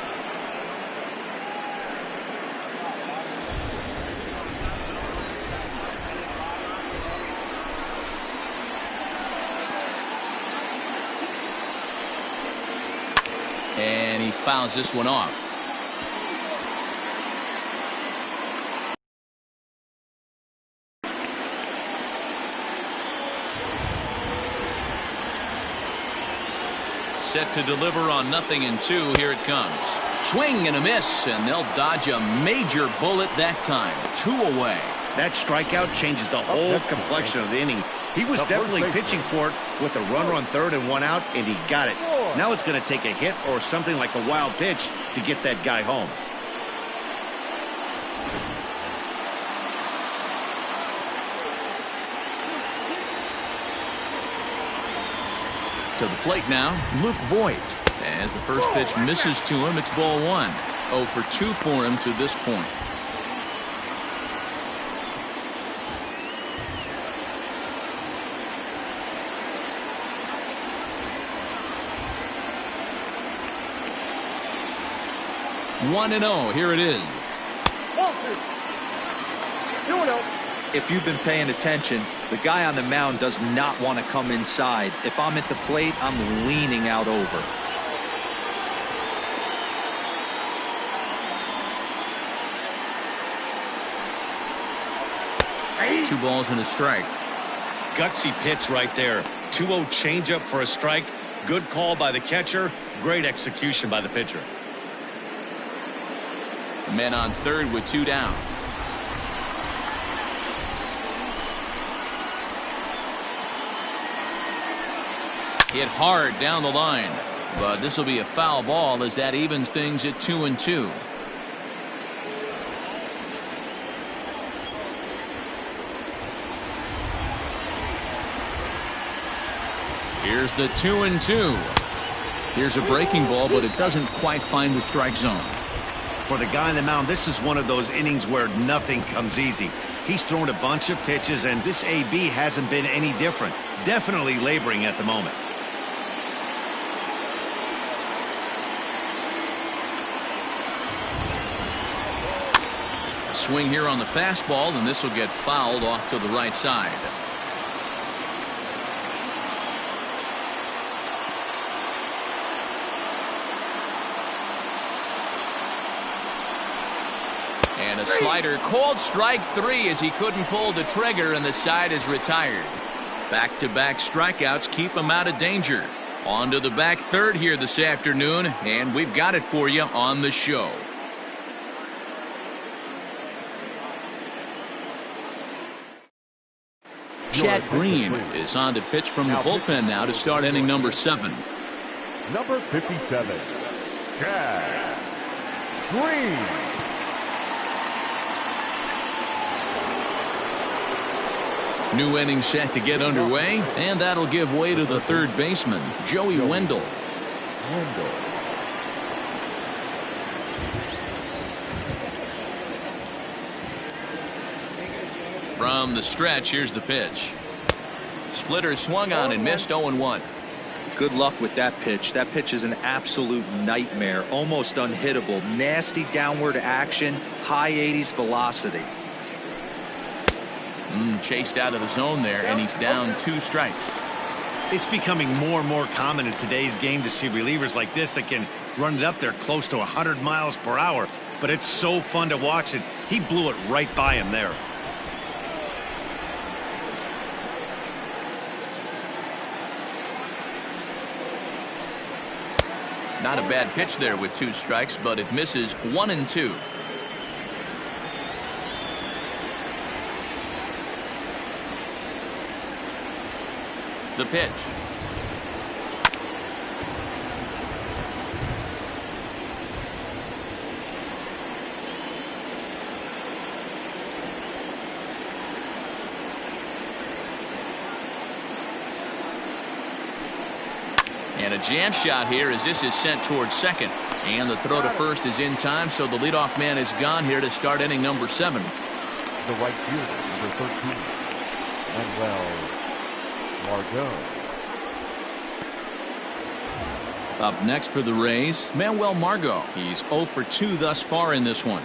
And he fouls this one off. Set to deliver on 0-2. Here it comes. Swing and a miss, and they'll dodge a major bullet that time. 2 away. That strikeout changes the whole complexion of the inning. He was definitely pitching for it with a runner on third and 1 out, and he got it. Now it's going to take a hit or something like a wild pitch to get that guy home. To the plate now, Luke Voigt. As the first pitch misses to him, it's ball 1. 0 for 2 for him to this point. One and 0. Here it is. 2-0. If you've been paying attention, the guy on the mound does not want to come inside. If I'm at the plate, I'm leaning out over. Two balls and a strike. Gutsy pitch right there. 2-0 changeup for a strike. Good call by the catcher. Great execution by the pitcher. Men on third with 2 down. Hit hard down the line, but this will be a foul ball as that evens things at 2-2. Here's the 2-2. Here's a breaking ball, but it doesn't quite find the strike zone. For the guy on the mound, this is one of those innings where nothing comes easy. He's thrown a bunch of pitches, and this AB hasn't been any different. Definitely laboring at the moment. A swing here on the fastball, and this will get fouled off to the right side. And a slider called strike 3 as he couldn't pull the trigger, and the side is retired. Back-to-back strikeouts keep him out of danger. On to the back third here this afternoon, and we've got it for you on the show. Chad Green is on to pitch from the bullpen now to start inning number 7. Number 57, Chad Green. New inning set to get underway, and that'll give way to the third baseman, Joey Wendell. From the stretch, here's the pitch. Splitter swung on and missed. 0-1. Good luck with that pitch. That pitch is an absolute nightmare. Almost unhittable. Nasty downward action. High 80s velocity. Chased out of the zone there, and he's down 2 strikes. It's becoming more and more common in today's game to see relievers like this that can run it up there close to 100 miles per hour. But it's so fun to watch it. He blew it right by him there. Not a bad pitch there with 2 strikes, but it misses. 1-2. The pitch. And a jam shot here as this is sent towards second. And the throw to first is in time, so the leadoff man is gone here to start inning number 7. The right fielder, number 13, Manuel Margot. Up next for the Rays, Manuel Margot. He's 0 for 2 thus far in this one.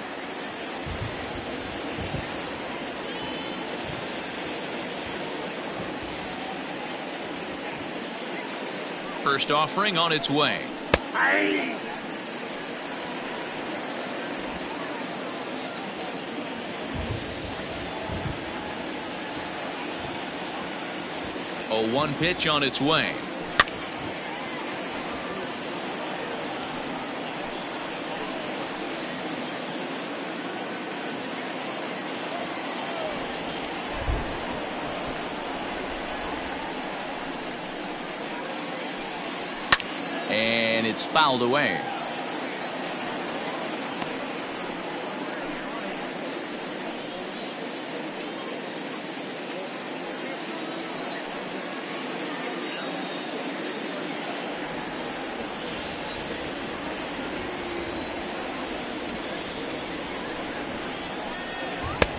First offering on its way. A 1 pitch on its way. And it's fouled away.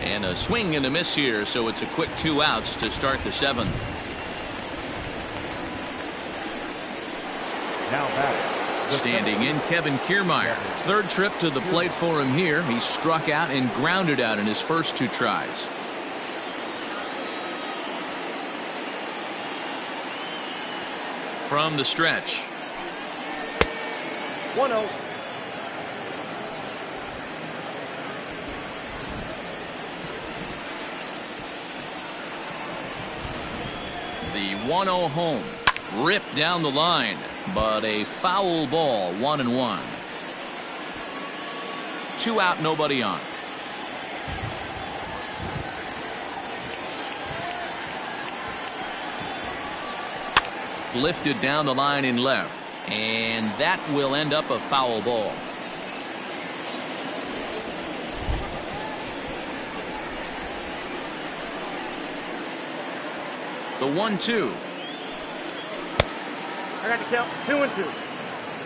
And a swing and a miss here, so it's a quick 2 outs to start the 7th. Now back. Standing in, Kevin Kiermaier. 3rd trip to the plate for him here. He struck out and grounded out in his first 2 tries. From the stretch. 1-0. The 1-0 home. Ripped down the line, but a foul ball. 1-1. 2 out, nobody on. Lifted down the line in left, and that will end up a foul ball. The 1-2. I got to count 2-2.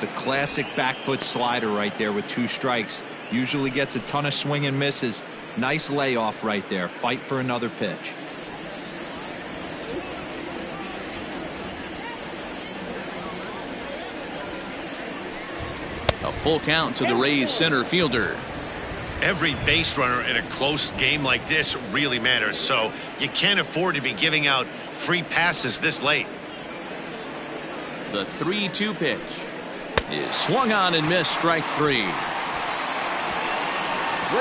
The classic back foot slider right there with 2 strikes. Usually gets a ton of swing and misses. Nice layoff right there. Fight for another pitch. A full count to the Rays center fielder. Every base runner in a close game like this really matters, so you can't afford to be giving out free passes this late. The 3-2 pitch is swung on and missed. Strike 3.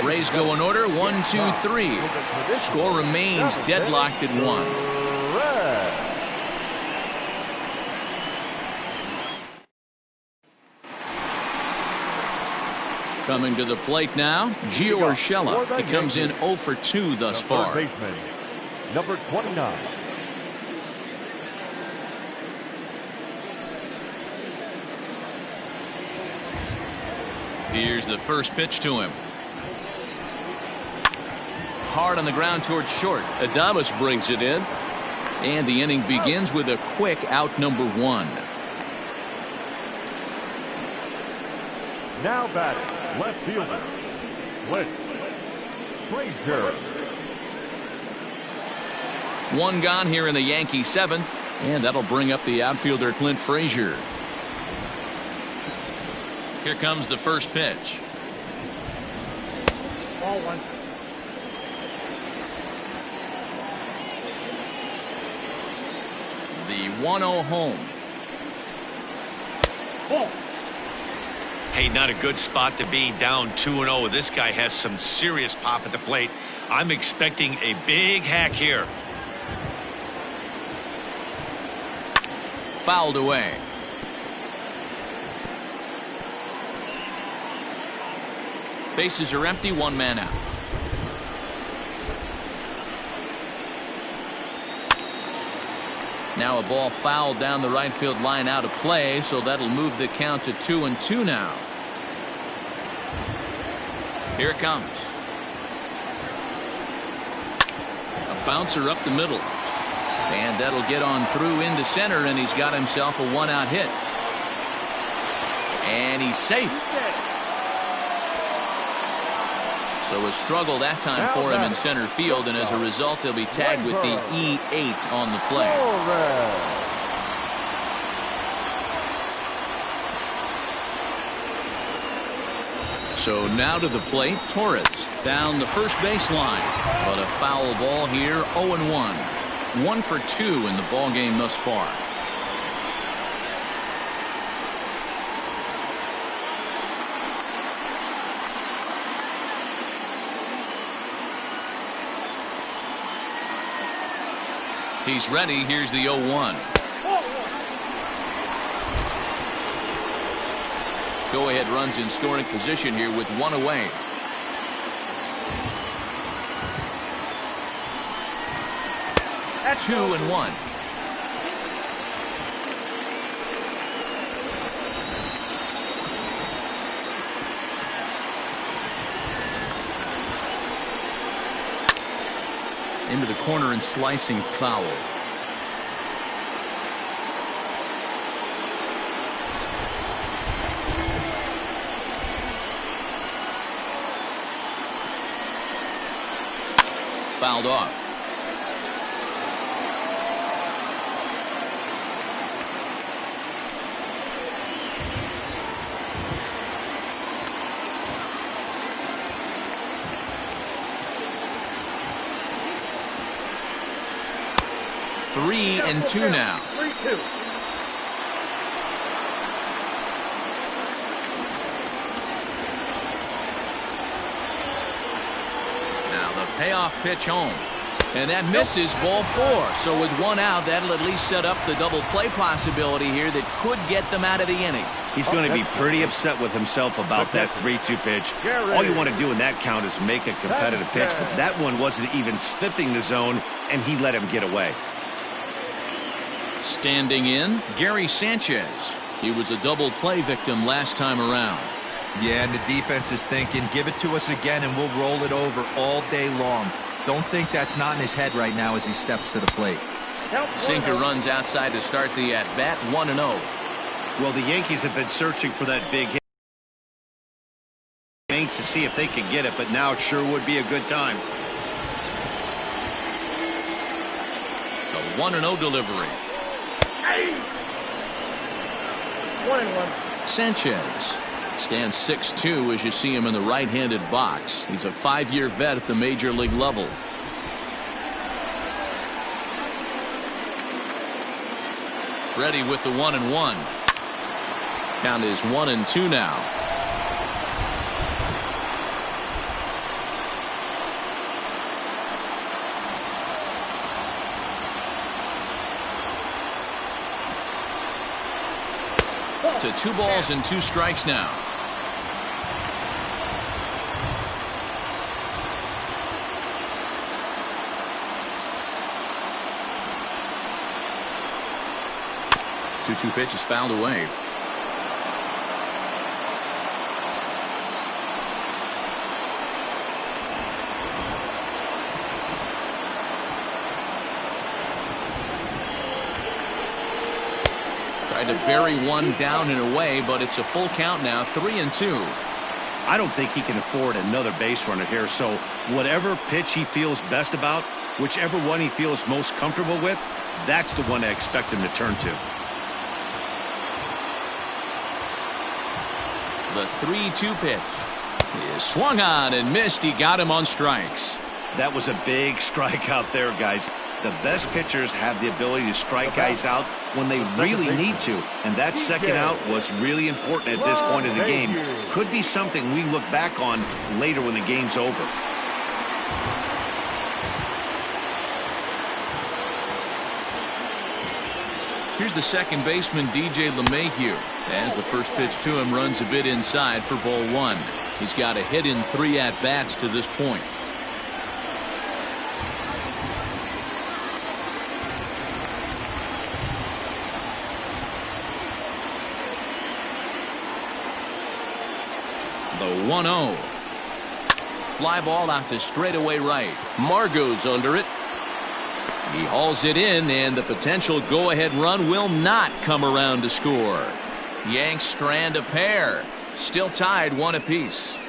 Rays go in order. 1-2-3. Score remains deadlocked at 1. Coming to the plate now, Gio Urshela. He comes in 0 for 2 thus far. Third baseman, number 29. Here's the first pitch to him. Hard on the ground towards short. Adames brings it in. And the inning begins with a quick out number 1. Now batting, left fielder, Frazier. 1 gone here in the Yankee 7th, and that'll bring up the outfielder Clint Frazier. Here comes the first pitch. Ball 1. The 1-0 home. Ball. Hey, not a good spot to be, down 2-0. This guy has some serious pop at the plate. I'm expecting a big hack here. Fouled away. Bases are empty. 1 man out. Now a ball fouled down the right field line, out of play, so that'll move the count to 2-2 now. Here it comes. A bouncer up the middle. And that'll get on through into center, and he's got himself a 1-out hit. And he's safe. So a struggle that time for him in center field, and as a result he'll be tagged with the E8 on the play. So now to the plate, Torres down the first baseline, but a foul ball here. 0-1. 1 for 2 in the ball game thus far. He's ready. Here's the 0-1. Go-ahead runs in scoring position here with 1 away. That's 2-1. Into the corner and slicing foul. Fouled off. Three and two now. 3-2. Now the payoff pitch home. And that misses, ball 4. So with 1 out, that'll at least set up the double play possibility here that could get them out of the inning. He's going to be pretty upset with himself about that 3-2 pitch. All you want to do in that count is make a competitive pitch, but that one wasn't even sniffing the zone, and he let him get away. Standing in, Gary Sanchez. He was a double play victim last time around. Yeah, and the defense is thinking, give it to us again and we'll roll it over all day long. Don't think that's not in his head right now as he steps to the plate. Sinker runs outside to start the at-bat, 1-0. Well, the Yankees have been searching for that big hit to see if they can get it, but now it sure would be a good time. The 1-0 delivery. 1-1. Sanchez stands 6'2" as you see him in the right-handed box. He's a 5-year vet at the major league level. Ready with the 1-1. Count is 1-2 now. To 2 balls and 2 strikes now. Two pitch is fouled away. Tried to bury one down and away, but it's a full count now, 3-2. I don't think he can afford another base runner here, so whatever pitch he feels best about, whichever one he feels most comfortable with, that's the one I expect him to turn to. The 3-2 pitch is swung on and missed. He got him on strikes. That was a big strikeout there, guys. The best pitchers have the ability to strike guys out when they really need to, and that second out was really important at this point of the game. Could be something we look back on later when the game's over. Here's the second baseman, DJ LeMahieu, as the first pitch to him runs a bit inside for ball 1. He's got a hit in 3 at-bats to this point. The 1-0. Fly ball out to straightaway right. Margot's under it. He hauls it in, and the potential go-ahead run will not come around to score. Yanks strand a pair. Still tied 1 apiece.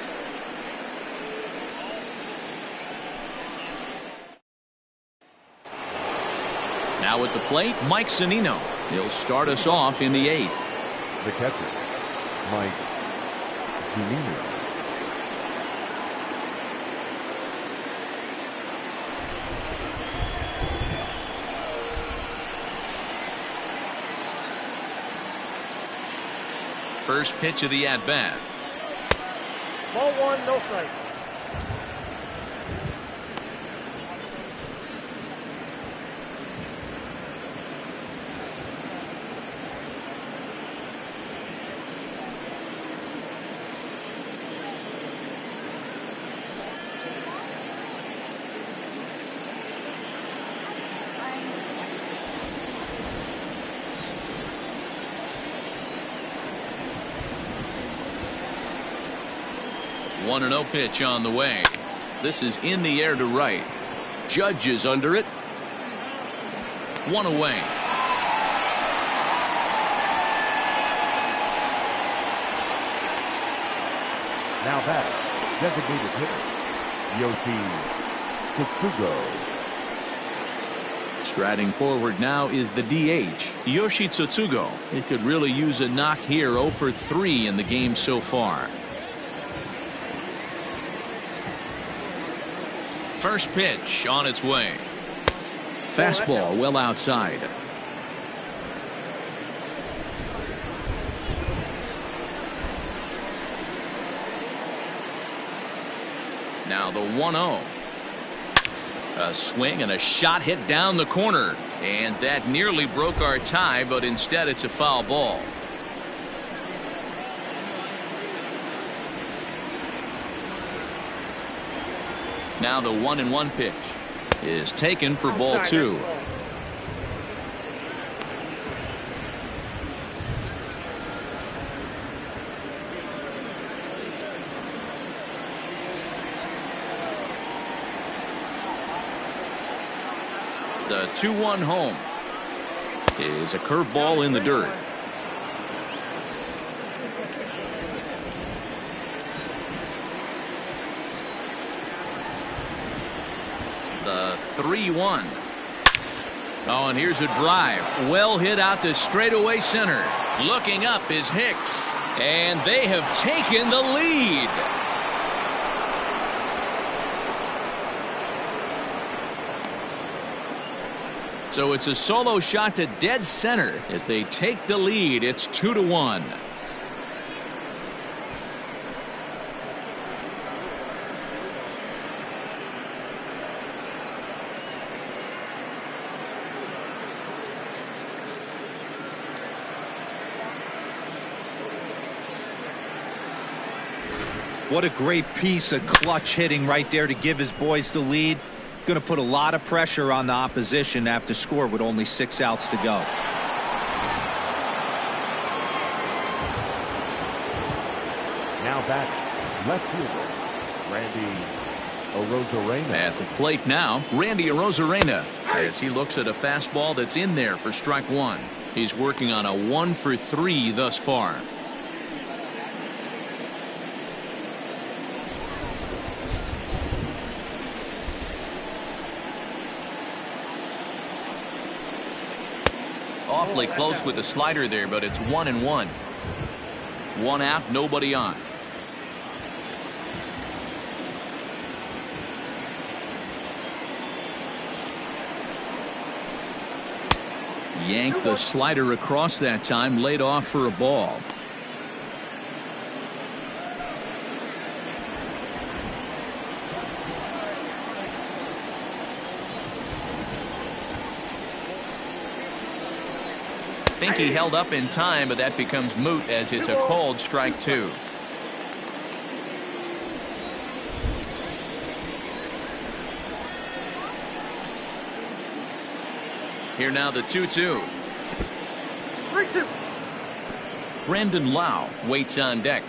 Now at the plate, Mike Zunino. He'll start us off in the 8th. The catcher, Mike Zunino. First pitch of the at-bat. Ball 1, no strike. One 1-0 pitch on the way. This is in the air to right. Judge is under it. 1 away. Now back, designated hitter, Yoshi Tsutsugo. Striding forward now is the DH, Yoshi Tsutsugo. He could really use a knock here. 0 for 3 in the game so far. First pitch on its way. Fastball well outside. Now the 1-0. A swing and a shot hit down the corner. And that nearly broke our tie, but instead it's a foul ball. Now the 1-1 pitch is taken for ball 2. The 2-1 home is a curveball in the dirt. The 3-1. Oh, and here's a drive. Well hit out to straightaway center. Looking up is Hicks. And they have taken the lead. So it's a solo shot to dead center as they take the lead. It's 2-1. What a great piece of clutch hitting right there to give his boys the lead. Going to put a lot of pressure on the opposition after score with only 6 outs to go. Now back, left fielder, Randy Arozarena. At the plate now, Randy Arozarena, as he looks at a fastball that's in there for strike 1. He's working on a 1-for-3 thus far. Awfully close with the slider there, but it's 1-1. 1 out, nobody on. Yanked the slider across that time, laid off for a ball. I think he held up in time, but that becomes moot as it's a called strike 2. Here now the 2-2. Brandon Lau waits on deck.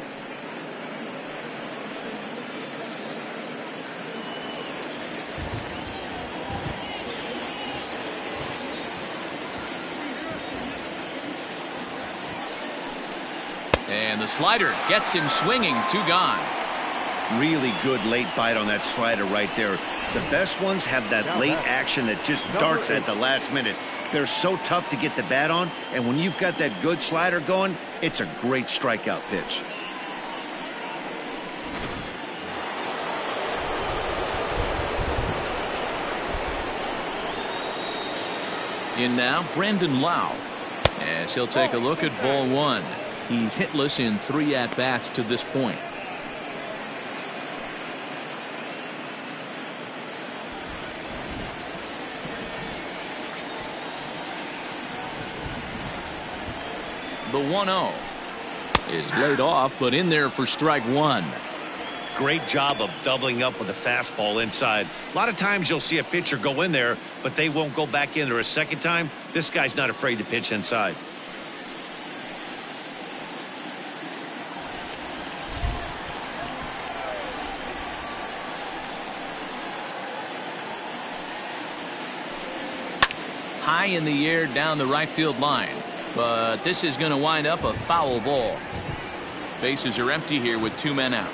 And the slider gets him swinging. 2 gone. Really good late bite on that slider right there. The best ones have that late action that just darts at the last minute. They're so tough to get the bat on, and when you've got that good slider going, it's a great strikeout pitch. In now, Brandon Lau, as he'll take a look at ball 1. He's hitless in 3 at-bats to this point. The 1-0 is laid off, but in there for strike 1. Great job of doubling up with a fastball inside. A lot of times you'll see a pitcher go in there, but they won't go back in there a second time. This guy's not afraid to pitch inside. High in the air down the right field line, but this is going to wind up a foul ball. Bases are empty here with 2 men out.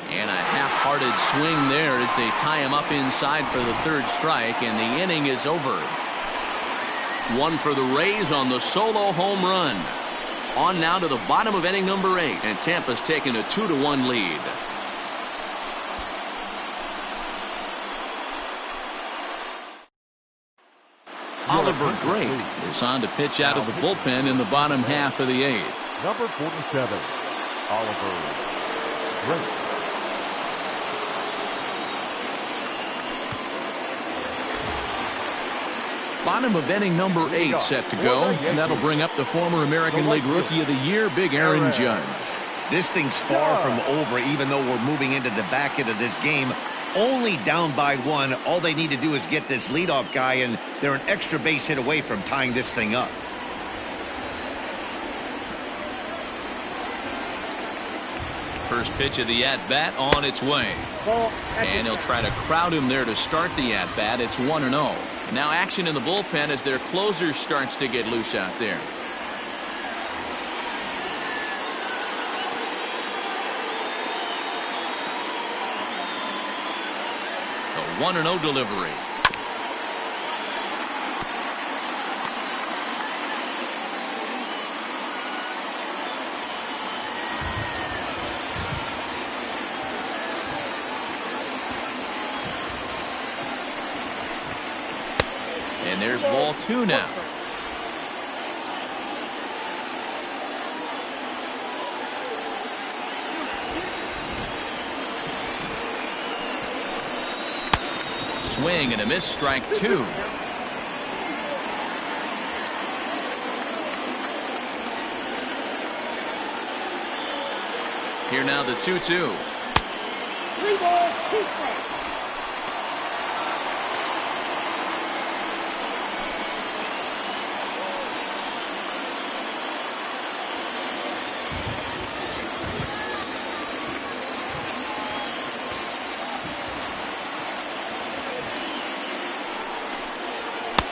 And a half-hearted swing there as they tie him up inside for the 3rd strike, and the inning is over. 1 for the Rays on the solo home run. On now to the bottom of inning number 8, and Tampa's taken a 2-1 lead. Oliver Drake is on to pitch out of the bullpen in the bottom half of the 8th. Number 47, Oliver Drake. Bottom of inning number 8 set to go, and that'll bring up the former American League Rookie of the Year, Big Aaron Judge. This thing's far from over, even though we're moving into the back end of this game. Only down by 1. All they need to do is get this leadoff guy, and they're an extra base hit away from tying this thing up. First pitch of the at-bat on its way. And he'll try to crowd him there to start the at-bat. It's 1-0. Now action in the bullpen as their closer starts to get loose out there. The 1-0 delivery. And there's ball 2 now. Swing and a miss, strike 2. Here now the 2-2. 3 balls, 2 strikes.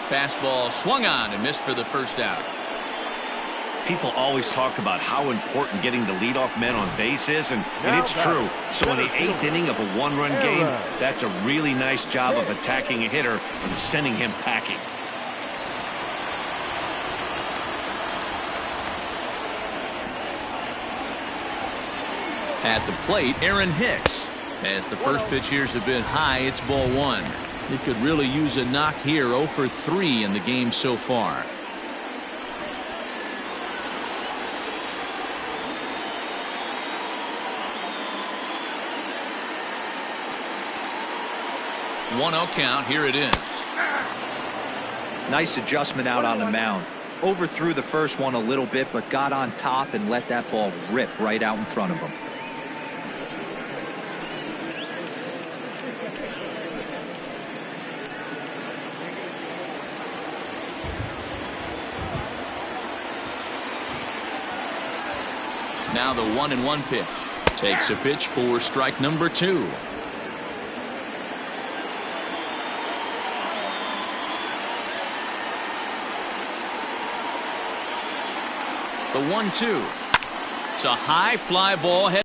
Fastball swung on and missed for the first out. People always talk about how important getting the leadoff man on base is, and it's true. So in the 8th inning of a 1-run game, that's a really nice job of attacking a hitter and sending him packing. At the plate, Aaron Hicks. As the first pitch years have been high, it's ball 1. He could really use a knock here. 0 for 3 in the game so far. One 0 count. Here it is. Nice adjustment out on the mound. Overthrew the first one a little bit, but got on top and let that ball rip right out in front of him. Now the 1-1 pitch. Takes a pitch for strike number 2. The 1-2. It's a high fly ball. Head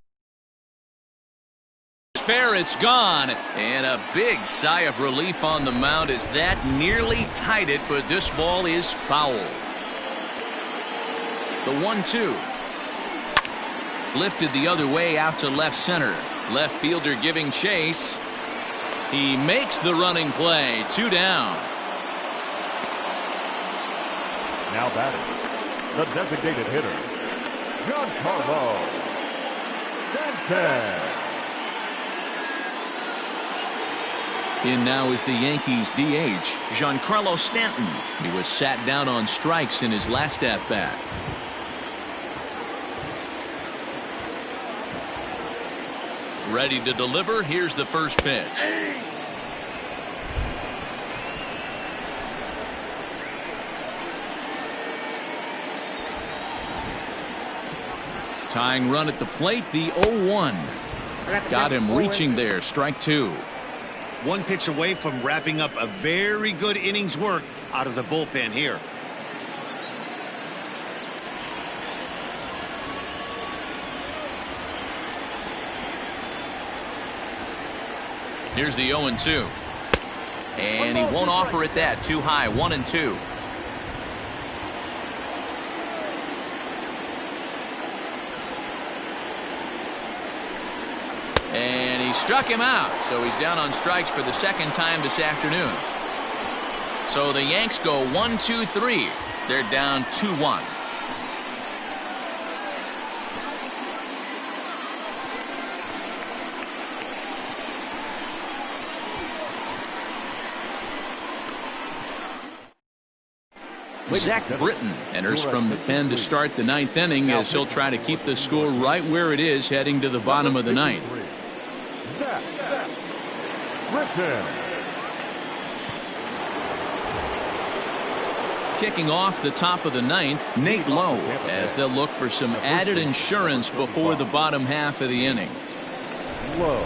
fair, it's gone. And a big sigh of relief on the mound as that nearly tied it, but this ball is foul. The 1-2. Lifted the other way out to left center. Left fielder giving chase. He makes the running play. 2 down. Now batting, the designated hitter, Giancarlo Stanton. In now is the Yankees DH, Giancarlo Stanton. He was sat down on strikes in his last at-bat. Ready to deliver. Here's the first pitch. Tying run at the plate, the 0-1. Got him reaching there. Strike 2. One pitch away from wrapping up a very good innings work out of the bullpen here. Here's the 0-2. And he won't offer it that. Too high. 1-2. And he struck him out. So he's down on strikes for the second time this afternoon. So the Yanks go 1-2-3. They're down 2-1. Zach Britton enters from the pen to start the ninth inning as he'll try to keep the score right where it is heading to the bottom of the ninth. Zach Britton. Kicking off the top of the ninth, Nate Lowe, as they'll look for some added insurance before the bottom half of the inning. Lowe.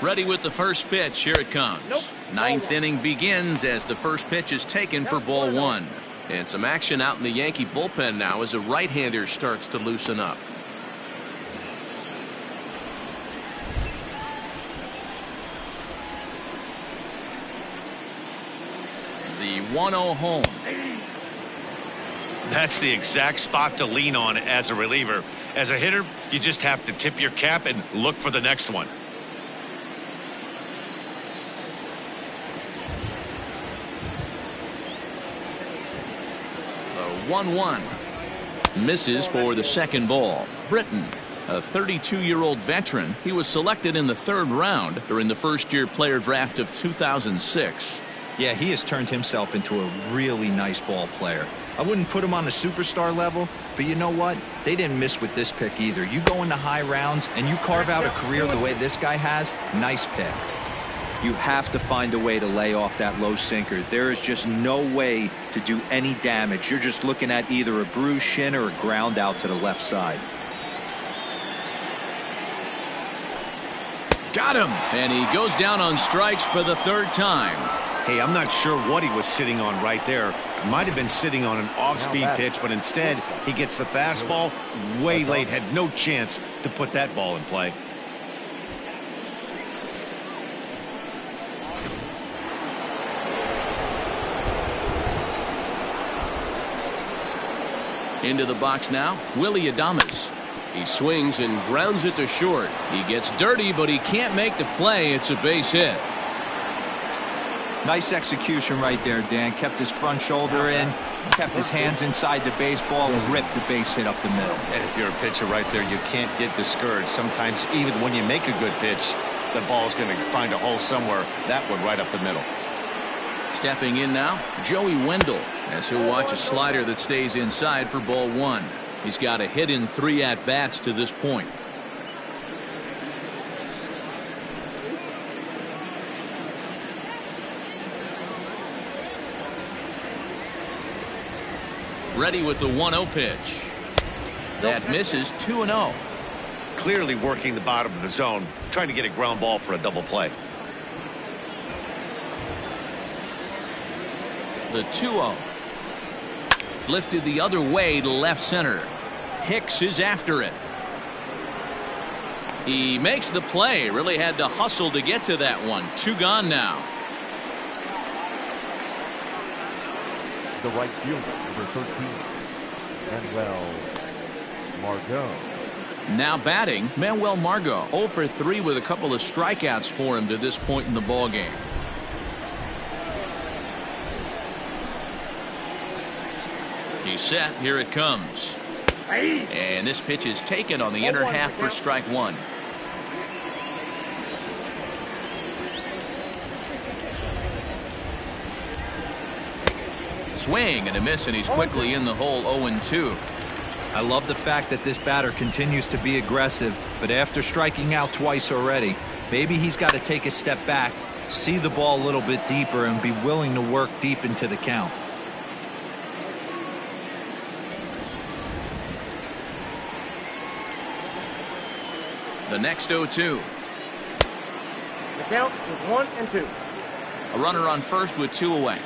Ready with the first pitch. Here it comes. Ninth inning begins as the first pitch is taken for ball one. And some action out in the Yankee bullpen now as a right-hander starts to loosen up. The 1-0 home. That's the exact spot to lean on as a reliever. As a hitter, you just have to tip your cap and look for the next one. The 1-1 misses for the second ball. Britton, a 32-year-old veteran. He was selected in the third round during the first-year player draft of 2006. Yeah, he has turned himself into a really nice ball player. I wouldn't put him on a superstar level, but you know what? They didn't miss with this pick either. You go into high rounds and you carve out a career the way this guy has, nice pick. You have to find a way to lay off that low sinker. There is just no way to do any damage. You're just looking at either a bruised shin or a ground out to the left side. Got him! And he goes down on strikes for the third time. Hey, I'm not sure what he was sitting on right there. Might have been sitting on an off-speed pitch, but instead he gets the fastball way late. Had no chance to put that ball in play. Into the box now, Willie Adames. He swings and grounds it to short. He gets dirty, but he can't make the play. It's a base hit. Nice execution right there, Dan. Kept his front shoulder in, kept his hands inside the baseball, and ripped the base hit up the middle. And if you're a pitcher right there, you can't get discouraged. Sometimes even when you make a good pitch, the ball's going to find a hole somewhere. That one right up the middle. Stepping in now, Joey Wendell, as he'll watch a slider that stays inside for ball one. He's got a hit in 3 at-bats to this point. Ready with the 1-0 pitch. That misses. 2-0. Clearly working the bottom of the zone, trying to get a ground ball for a double play. The 2-0. Lifted the other way to left center. Hicks is after it. He makes the play. Really had to hustle to get to that one. 2 gone now. The right fielder, number 13, Manuel Margot. Now batting, Manuel Margot, 0 for 3 with a couple of strikeouts for him to this point in the ball game. He's set. Here it comes. And this pitch is taken on the inner half for strike one. Swing and a miss, and he's quickly in the hole. 0-2. I love the fact that this batter continues to be aggressive, but after striking out twice already, maybe he's got to take a step back, see the ball a little bit deeper, and be willing to work deep into the count. The next 0-2. The count is 1-2. A runner on first with 2 away.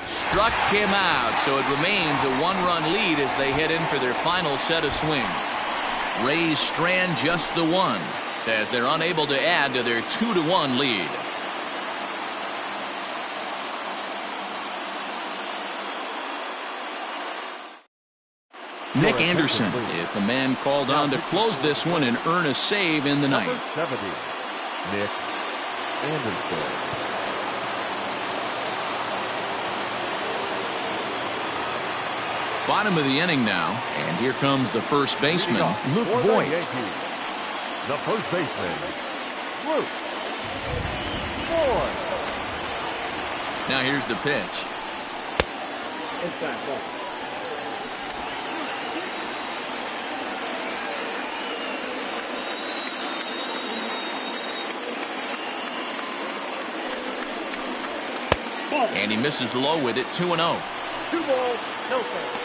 Struck him out, so it remains a 1-run lead as they head in for their final set of swings. Rays strand just the one as they're unable to add to their 2-1 lead. Nick Anderson is the man called on to close this one and earn a save in the Number ninth. 70, Nick Anderson. Bottom of the inning now, and here comes the first baseman, Luke For the Voigt. Yankees, the first baseman, Luke Voigt. Now here's the pitch. Inside ball. And he misses low with it, 2-0. 2 balls, no strikes.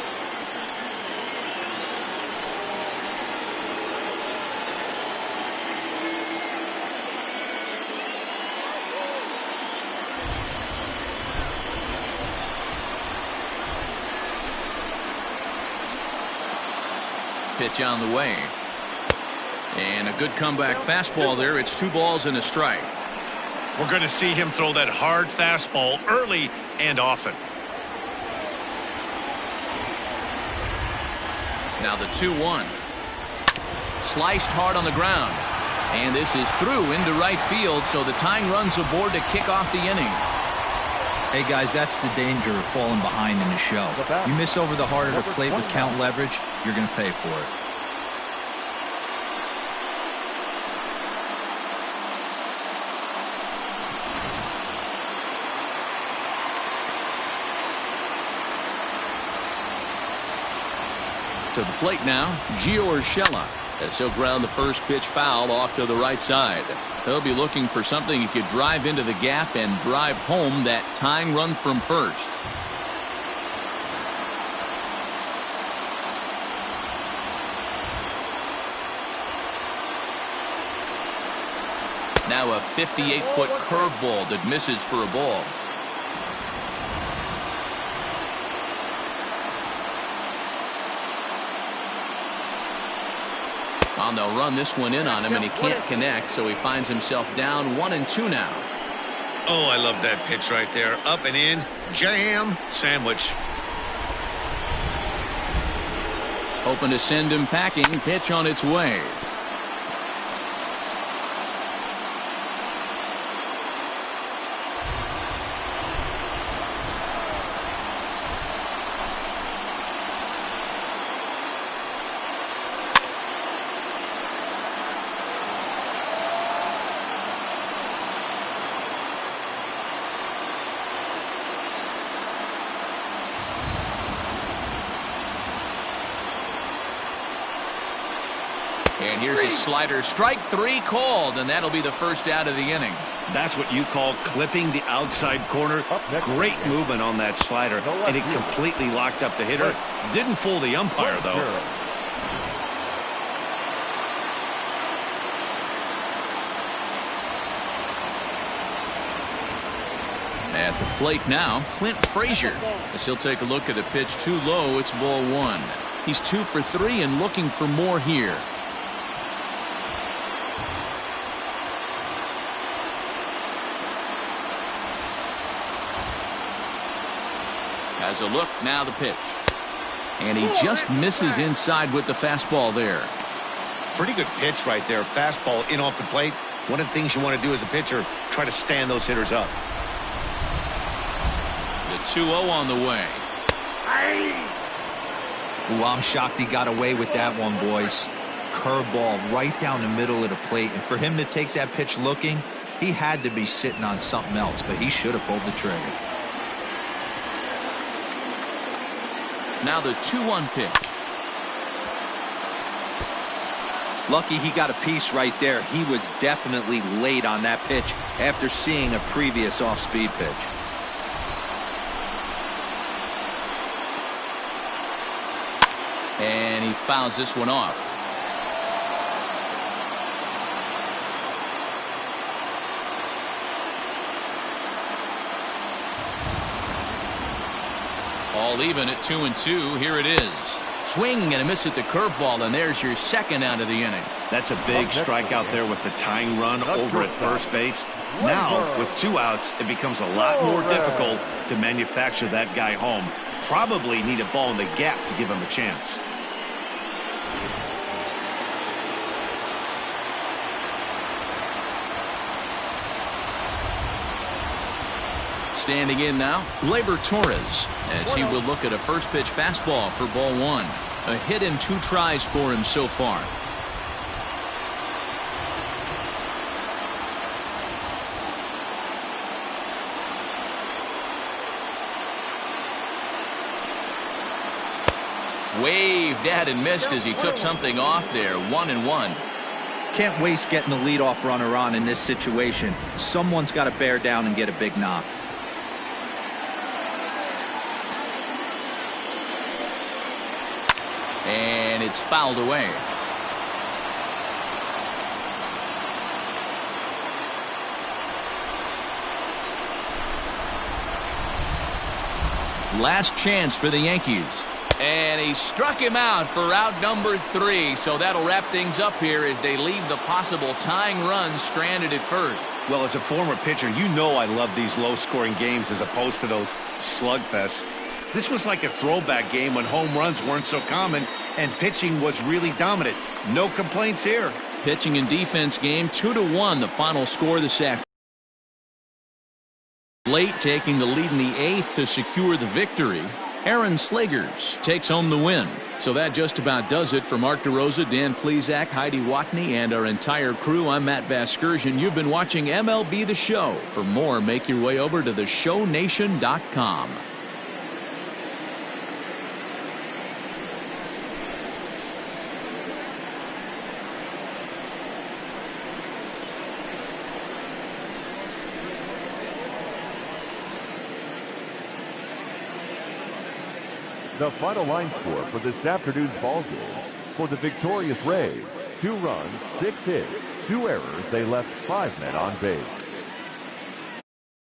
Pitch on the way. And a good comeback fastball there. It's 2 balls and a strike. We're going to see him throw that hard fastball early and often. Now the 2-1. Sliced hard on the ground. And this is through into right field, so the tying run's aboard to kick off the inning. Hey guys, that's the danger of falling behind in the show. You miss over the harder to plate with count leverage, you're going to pay for it. To the plate now, Gio Urshela, as he'll ground the first pitch foul off to the right side. He'll be looking for something he could drive into the gap and drive home that tying run from first. Now a 58-foot curveball that misses for a ball. And they'll run this one in on him, and he can't connect, so he finds himself down 1-2 now. Oh, I love that pitch right there. Up and in, jam, sandwich. Hoping to send him packing. Pitch on its way. And here's a slider. Strike 3 called, and that'll be the first out of the inning. That's what you call clipping the outside corner. Great movement on that slider, and it completely locked up the hitter. Didn't fool the umpire, though. At the plate now, Clint Frazier, as he'll take a look at a pitch too low. It's ball 1. He's 2 for 3 and looking for more here. Has a look, now the pitch. And he just misses inside with the fastball there. Pretty good pitch right there. Fastball in off the plate. One of the things you want to do as a pitcher, try to stand those hitters up. The 2-0 on the way. Ooh, I'm shocked he got away with that one, boys. Curveball right down the middle of the plate. And for him to take that pitch looking, he had to be sitting on something else, but he should have pulled the trigger. Now the 2-1 pitch. Lucky he got a piece right there. He was definitely late on that pitch after seeing a previous off-speed pitch. And he fouls this one off. All even at 2-2. Here it is. Swing and a miss at the curveball, and there's your second out of the inning. That's a big strikeout there with the tying run over at first base. Now, with 2 outs, it becomes a lot more difficult to manufacture that guy home. Probably need a ball in the gap to give him a chance. Standing in now, Gleyber Torres, as he will look at a first pitch fastball for ball one. A hit in 2 tries for him so far. Waved at and missed as he took something off there. 1-1. Can't waste getting the leadoff runner on in this situation. Someone's got to bear down and get a big knock. And it's fouled away. Last chance for the Yankees. And he struck him out for out number 3. So that'll wrap things up here as they leave the possible tying run stranded at first. Well, as a former pitcher, you know I love these low-scoring games as opposed to those slugfests. This was like a throwback game when home runs weren't so common and pitching was really dominant. No complaints here. Pitching and defense game 2-1, the final score this afternoon. Late taking the lead in the 8th to secure the victory. Aaron Slagers takes home the win. So that just about does it for Mark DeRosa, Dan Plesac, Heidi Watney, and our entire crew. I'm Matt Vasgersian. You've been watching MLB The Show. For more, make your way over to theshownation.com. The final line score for this afternoon's ball game. For the victorious Rays, 2 runs, 6 hits, 2 errors. They left 5 men on base.